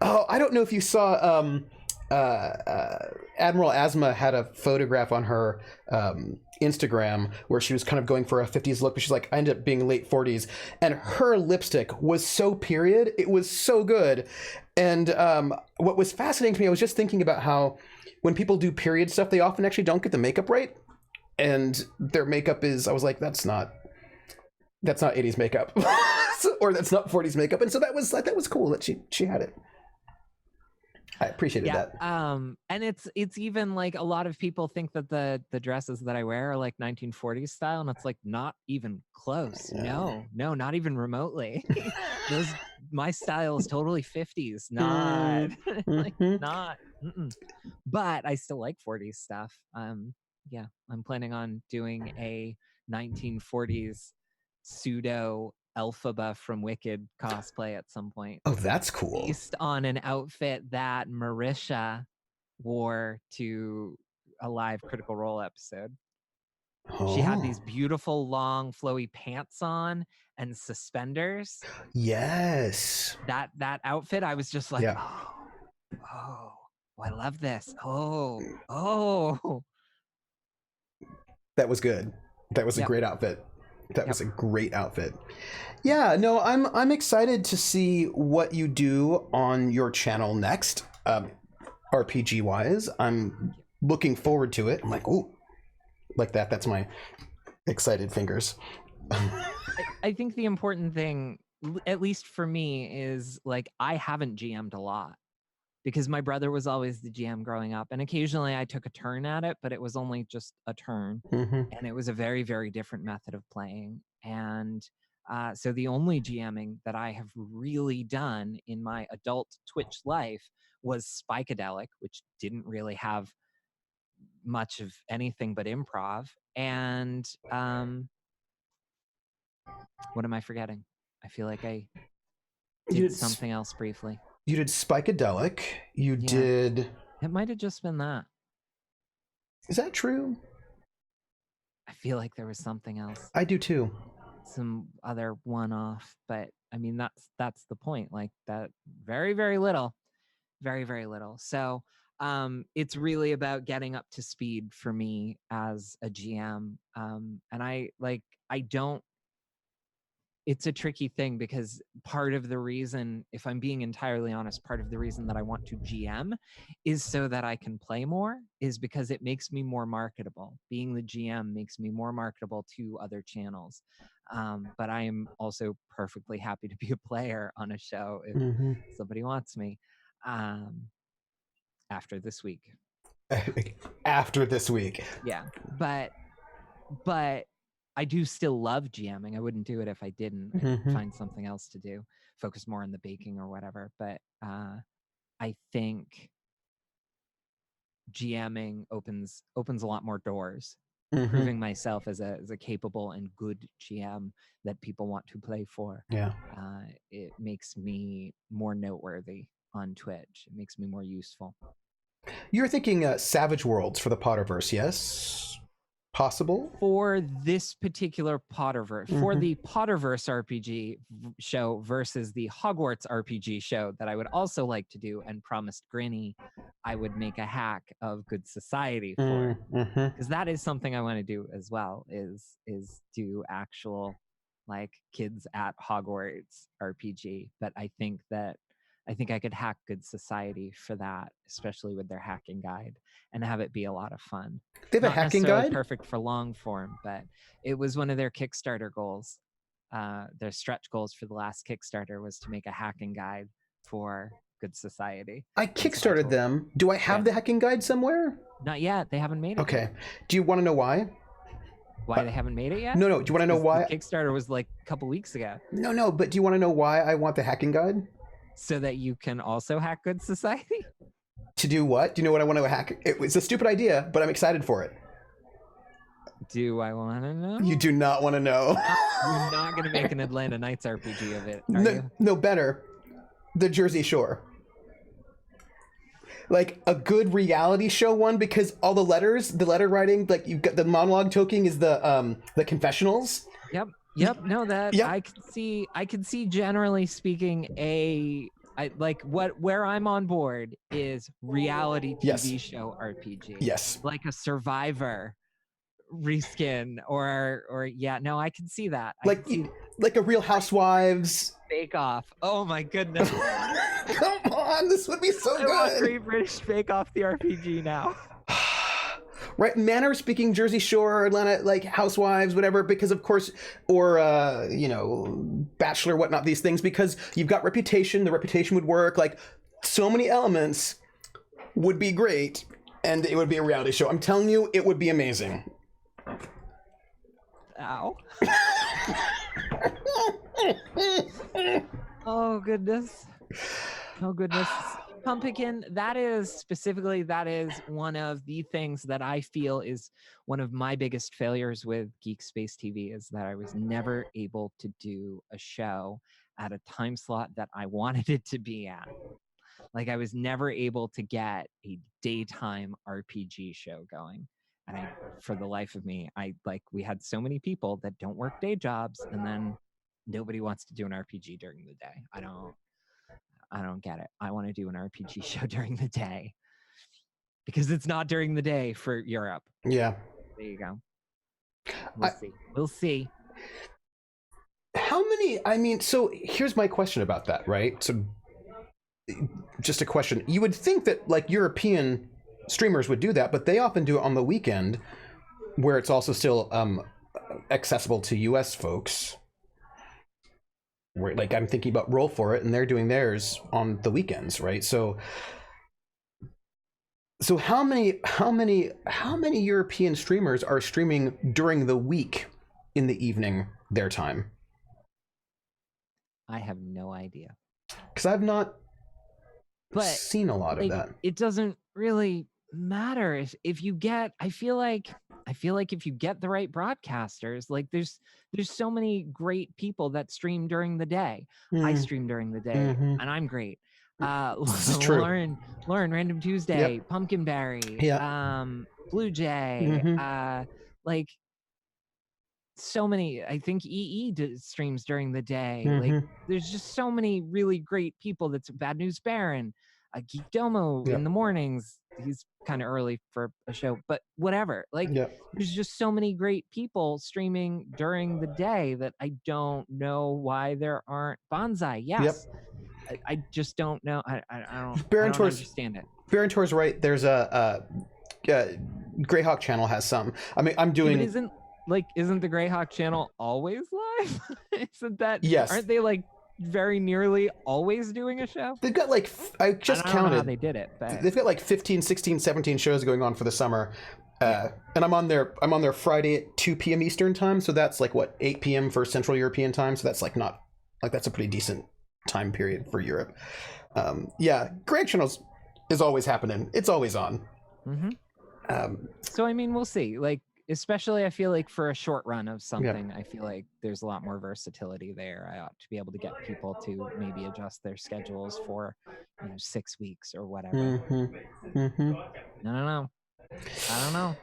Oh, I don't know if you saw Admiral Asma had a photograph on her Instagram where she was kind of going for a 50s look, but she's like, I ended up being late 40s, and her lipstick was so period. It was so good. And what was fascinating to me, I was just thinking about how when people do period stuff, they often actually don't get the makeup right, and their makeup is, I was like, that's not 80s makeup or that's not 40s makeup. And so that was cool that she had it. I appreciated that. And it's even like a lot of people think that the dresses that I wear are like 1940s style, and it's like not even close. No, not even remotely. My style is totally 50s, not like not. But I still like 40s stuff. I'm planning on doing a 1940s pseudo Elphaba from Wicked cosplay at some point. Oh, that's cool. Based on an outfit that Marisha wore to a live Critical Role episode. Oh. She had these beautiful, long, flowy pants on and suspenders. Yes. That outfit, I was just like, oh, I love this. Oh. That was good. That was a great outfit. That was a great outfit. Yeah, no, I'm excited to see what you do on your channel next, RPG wise. I'm looking forward to it. I'm like, ooh, like that. That's my excited fingers. I think the important thing, at least for me, is like I haven't GM'd a lot because my brother was always the GM growing up, and occasionally I took a turn at it, but it was only just a turn, and it was a very, very different method of playing. And so the only GMing that I have really done in my adult Twitch life was Spikadelic, which didn't really have much of anything but improv. And what am I forgetting? I feel like I did something else briefly. You did Spikadelic. You did... It might have just been that. Is that true? I feel like there was something else. I do too. Some other one-off, but I mean that's the point. Like that, very, very little, very, very little. So it's really about getting up to speed for me as a GM. And it's a tricky thing because part of the reason, if I'm being entirely honest, part of the reason that I want to GM is so that I can play more, is because it makes me more marketable. Being the GM makes me more marketable to other channels. But I am also perfectly happy to be a player on a show if somebody wants me after this week. After this week. Yeah. But I do still love GMing. I wouldn't do it if I didn't. I'd find something else to do, focus more on the baking or whatever. But I think GMing opens a lot more doors, proving myself as a capable and good GM that people want to play for. Yeah, it makes me more noteworthy on Twitch. It makes me more useful. You're thinking Savage Worlds for the Potterverse, yes? Possible for this particular Potterverse, for the Potterverse RPG show versus the Hogwarts RPG show that I would also like to do and promised Grinny I would make a hack of Good Society for, because that is something I want to do as well, is do actual like kids at Hogwarts RPG. But I think that I think I could hack Good Society for that, especially with their hacking guide, and have it be a lot of fun. They have a hacking guide? Perfect for long form, but it was one of their Kickstarter goals. Their stretch goals for the last Kickstarter was to make a hacking guide for Good Society. I kickstarted them. Do I have the hacking guide somewhere? Not yet. They haven't made it. Okay. Yet. Do you want to know why? Why they haven't made it yet? No. Do you want to know why? The Kickstarter was like a couple weeks ago. No. But do you want to know why I want the hacking guide? So that you can also hack Good Society? To do what? Do you know what I want to hack? It's a stupid idea, but I'm excited for it. Do I want to know? You do not want to know. You're not going to make an Atlanta Nights RPG of it, are you? No, better. The Jersey Shore. Like a good reality show one, because all the letter writing, like you've got the monologue toking is the confessionals. Yep. No, that yep. I could see generally speaking where I'm on board is reality TV show RPG. Yes. Like a Survivor reskin or I can see that. Like a Real Housewives Bake Off. Oh my goodness. Come on, this would be so good. I want Great British Bake Off the RPG now. Right, manner of speaking, Jersey Shore, Atlanta, like Housewives, whatever, because of course, or Bachelor, whatnot, these things, because you've got reputation, the reputation would work, like so many elements would be great, and it would be a reality show. I'm telling you, it would be amazing. Ow. Oh goodness. Pumpkin, that is one of the things that I feel is one of my biggest failures with Geek Space TV, is that I was never able to do a show at a time slot that I wanted it to be at. Like I was never able to get a daytime RPG show going. And for the life of me, we had so many people that don't work day jobs, and then nobody wants to do an RPG during the day. I don't get it. I want to do an RPG show during the day because it's not during the day for Europe. Yeah. There you go. We'll see. How many, so here's my question about that, right? So just a question. You would think that like European streamers would do that, but they often do it on the weekend where it's also still accessible to US folks. Where, like I'm thinking about Roll For It, and they're doing theirs on the weekends, right? So how many European streamers are streaming during the week in the evening their time? I have no idea. Because I've not seen a lot of that. It doesn't really matter if you get. I feel like if you get the right broadcasters, like there's so many great people that stream during the day. I stream during the day, and I'm great. This is true. Lauren, Random Tuesday, Pumpkinberry, Blue Jay, like so many. I think streams during the day. Like there's just so many really great people. That's Bad News Baron, Geek Domo in the mornings. He's kind of early for a show, but whatever. Like there's just so many great people streaming during the day that I don't know why there aren't. Bonsai, yes. I just don't know. I don't understand it. Baron Tor's right. There's a Greyhawk channel has some. I'm doing. Isn't the Greyhawk channel always live? Isn't that? Yes. Aren't they like very nearly always doing a show? They've got like, I just counted. I don't know how they did it, but they've got like 15, 16, 17 shows going on for the summer. And I'm on their Friday at 2 p.m. Eastern time. So that's like 8 p.m. for Central European time. So that's that's a pretty decent time period for Europe. Greg channels is always happening. It's always on. So we'll see. Like, especially I feel like for a short run of something, I feel like there's a lot more versatility there. I ought to be able to get people to maybe adjust their schedules for 6 weeks or whatever. I don't know.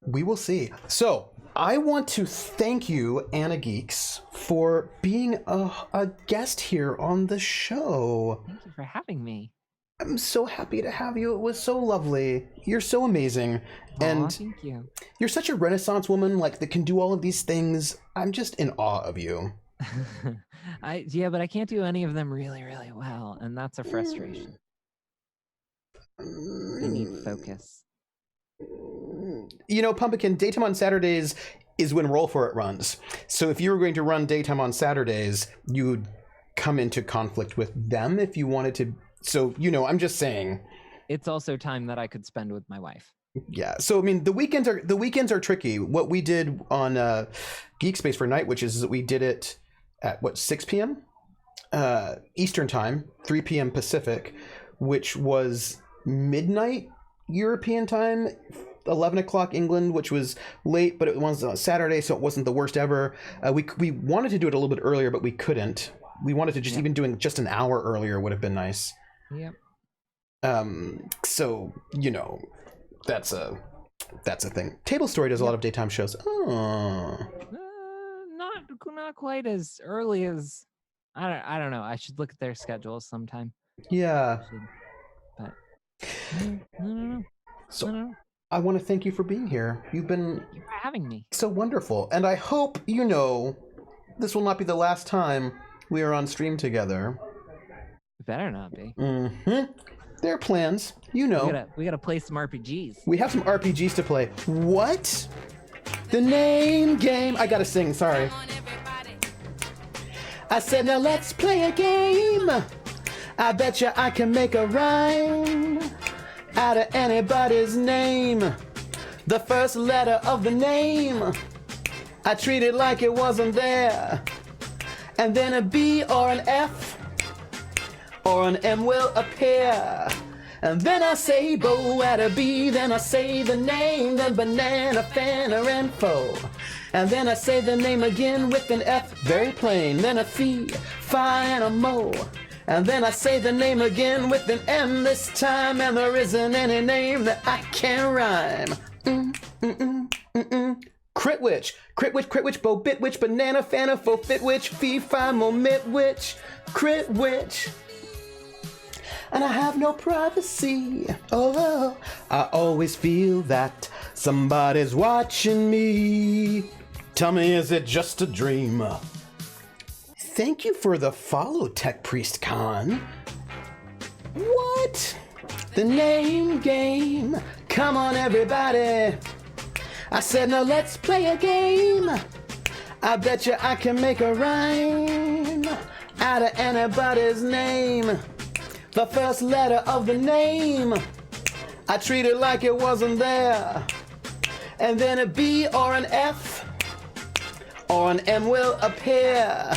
We will see. So I want to thank you, AnnaGeeks, for being a guest here on the show. Thank you for having me. I'm so happy to have you. It was so lovely. You're so amazing. And thank you. You're such a Renaissance woman, like that can do all of these things. I'm just in awe of you. But I can't do any of them really, really well, and that's a frustration. I need focus. You know, Pumpkin, daytime on Saturdays is when Roll For It runs. So if you were going to run daytime on Saturdays, you would come into conflict with them if you wanted to. So, you know, I'm just saying. It's also time that I could spend with my wife. Yeah. So I mean, the weekends are tricky. What we did on Geek Space for Night Witches is that we did it at 6 p.m. Eastern time, 3 p.m. Pacific, which was midnight European time, 11 o'clock England, which was late, but it was on Saturday, so it wasn't the worst ever. We wanted to do it a little bit earlier, but we couldn't. We wanted to just even doing just an hour earlier would have been nice. Yep. So, you know, that's a thing. Table Story does a lot of daytime shows. Oh. Not quite as early as I don't know. I should look at their schedules sometime. Yeah. But no. So I want to thank you for being here. Thank you for having me. So wonderful. And I hope, you know, this will not be the last time we are on stream together. It better not be. Mm-hmm. There are plans, you know. We gotta play some RPGs. We have some RPGs to play. What? The name game. I gotta sing, sorry. I said, now let's play a game. I bet you I can make a rhyme out of anybody's name. The first letter of the name, I treat it like it wasn't there. And then a B or an F or an M will appear. And then I say bo at a B, then I say the name, then banana, fana, and fo. And then I say the name again with an F, very plain, then a fee, fi, and a mo. And then I say the name again with an M this time, and there isn't any name that I can rhyme. Crit witch, bo bit witch, banana, fana, fo, fit witch, fee, fi, mo, mit witch, crit witch. And I have no privacy. Oh, I always feel that somebody's watching me. Tell me, is it just a dream? Thank you for the follow, Tech Priest Khan. What? The name game. Come on, everybody. I said, now let's play a game. I bet you I can make a rhyme out of anybody's name. The first letter of the name, I treat it like it wasn't there. And then a B or an F or an M will appear.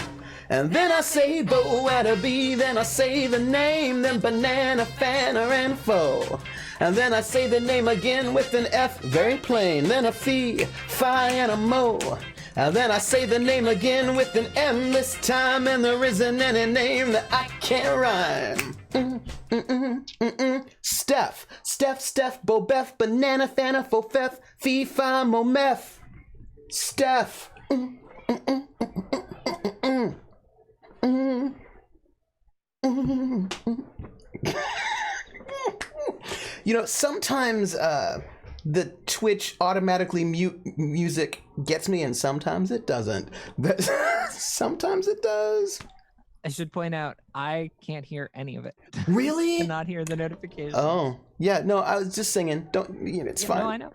And then I say bo at a B, then I say the name, then banana, fana, and fo. And then I say the name again with an F, very plain, then a fee, fi, and a mo. And then I say the name again with an M this time, and there isn't any name that I can't rhyme. Steph, Bobeth, banana, fana, fo, fef, fee, fi, mo, meth. Steph. You know, sometimes the Twitch automatically mute music gets me, and sometimes it doesn't. But sometimes it does. I should point out, I can't hear any of it. Really? I cannot hear the notifications. Oh, yeah. No, I was just singing. It's fine. No, I know.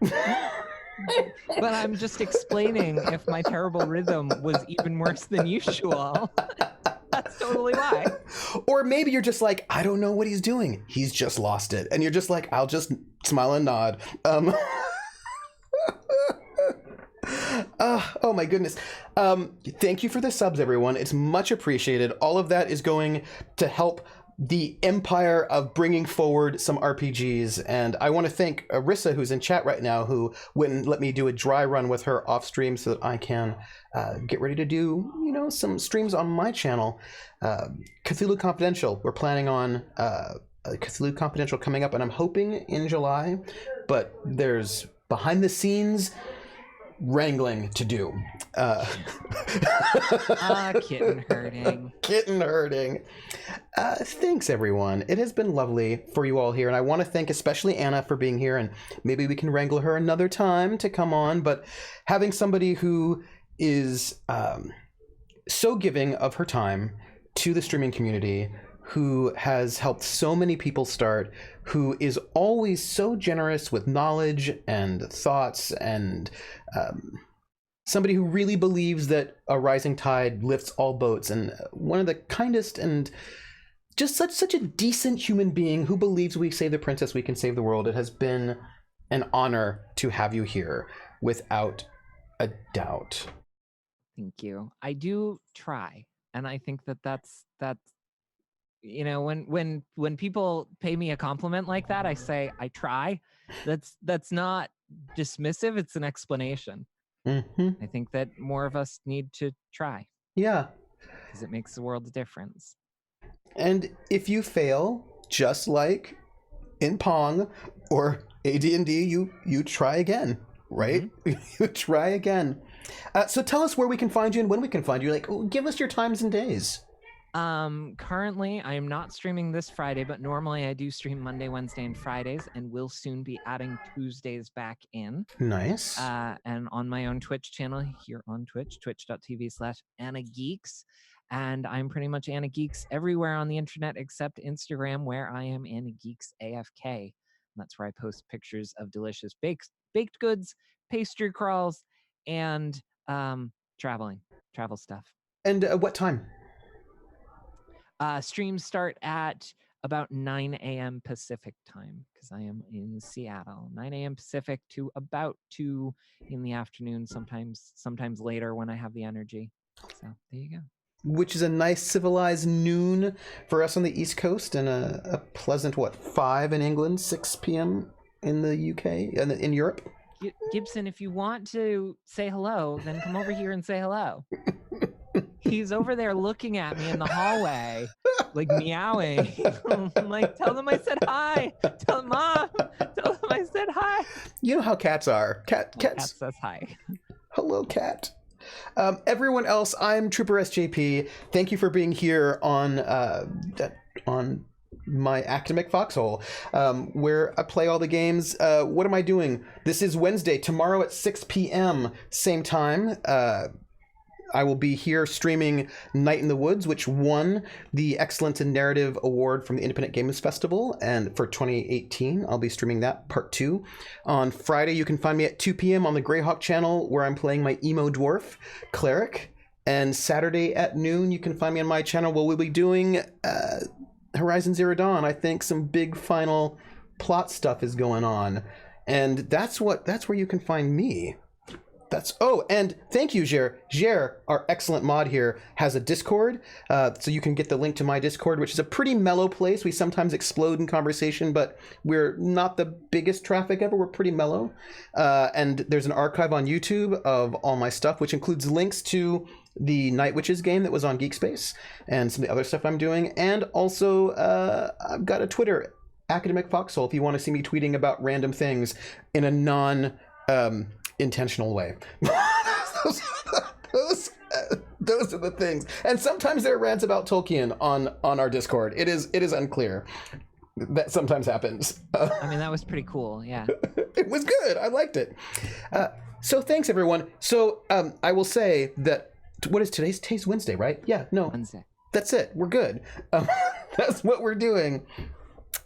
But I'm just explaining if my terrible rhythm was even worse than usual. That's totally why. Or maybe you're just like, I don't know what he's doing. He's just lost it. And you're just like, I'll just smile and nod. Oh my goodness. Thank you for the subs, everyone. It's much appreciated. All of that is going to help the empire of bringing forward some RPGs. And I want to thank Arissa, who's in chat right now, who went and let me do a dry run with her off stream so that I can get ready to do, some streams on my channel. Cthulhu Confidential. We're planning on Cthulhu Confidential coming up, and I'm hoping in July, but there's behind the scenes wrangling to do. Kitten herding. Thanks, everyone. It has been lovely for you all here, and I want to thank especially Anna for being here, and maybe we can wrangle her another time to come on, but having somebody who is so giving of her time to the streaming community, who has helped so many people start, who is always so generous with knowledge and thoughts, and somebody who really believes that a rising tide lifts all boats, and one of the kindest and just such a decent human being who believes we save the princess, we can save the world. It has been an honor to have you here, without a doubt. Thank you. I do try, and I think that's you know, when people pay me a compliment like that, I say I try. That's not dismissive, it's an explanation. Mm-hmm. I think that more of us need to try. Yeah. Because it makes the world a difference. And if you fail, just like in Pong or AD&D, you try again, right? Mm-hmm. You try again. So tell us where we can find you and when we can find you. Like, give us your times and days. Currently I am not streaming this Friday, but normally I do stream Monday, Wednesday, and Fridays, and will soon be adding Tuesdays back in. Nice. And on my own Twitch channel here on Twitch, twitch.tv/AnnaGeeks. And I'm pretty much AnnaGeeks everywhere on the internet except Instagram, where I am AnnaGeeks AFK. And that's where I post pictures of delicious baked goods, pastry crawls, and travel stuff. And what time? Streams start at about 9 a.m. Pacific time, because I am in Seattle. 9 a.m. Pacific to about 2 in the afternoon, sometimes later when I have the energy. So there you go. Which is a nice civilized noon for us on the East Coast, and a pleasant, 5 in England, 6 p.m. in the UK, and in Europe. Gibson, if you want to say hello, then come over here and say hello. He's over there looking at me in the hallway, like meowing. I'm like, tell them I said hi. Tell them, Mom. Tell them I said hi. You know how cats are. Cats. Cat says hi. Hello, cat. Everyone else, I'm Trooper SJP. Thank you for being here on my academic foxhole, where I play all the games. What am I doing? This is Wednesday. Tomorrow at 6 p.m. same time. I will be here streaming Night in the Woods, which won the Excellence in Narrative Award from the Independent Games Festival, and for 2018, I'll be streaming that part 2. On Friday, you can find me at 2 p.m. on the Greyhawk channel, where I'm playing my emo dwarf cleric. And Saturday at noon, you can find me on my channel, where we'll be doing Horizon Zero Dawn. I think some big final plot stuff is going on, and that's where you can find me. And thank you, Jer. Jer, our excellent mod here, has a Discord, so you can get the link to my Discord, which is a pretty mellow place. We sometimes explode in conversation, but we're not the biggest traffic ever. We're pretty mellow. And there's an archive on YouTube of all my stuff, which includes links to the Night Witches game that was on Geekspace and some of the other stuff I'm doing. And also, I've got a Twitter, Academic Foxhole, if you want to see me tweeting about random things in a intentional way. Those are the things. And sometimes there are rants about Tolkien on our Discord. It is unclear. That sometimes happens. I mean, that was pretty cool. Yeah. It was good. I liked it. So thanks, everyone. So I will say that, what is today's? Today's Wednesday, right? Yeah, no. Wednesday. That's it. We're good. That's what we're doing.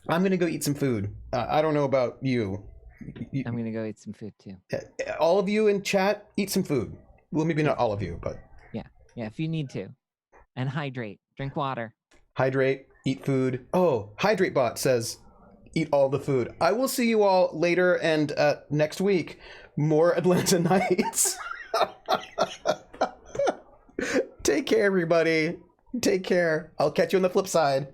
I'm going to go eat some food. I don't know about you. I'm going to go eat some food too. All of you in chat, eat some food. Well, maybe not all of you, but... Yeah, if you need to. And hydrate. Drink water. Hydrate. Eat food. Oh, Hydrate Bot says, eat all the food. I will see you all later, and next week, more Atlanta Nights. Take care, everybody. Take care. I'll catch you on the flip side.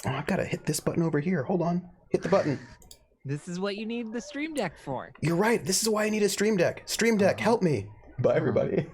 Oh, I've got to hit this button over here. Hold on. Hit the button. This is what you need the Stream Deck for. You're right. This is why I need a Stream Deck. Stream Deck, help me. Bye, everybody.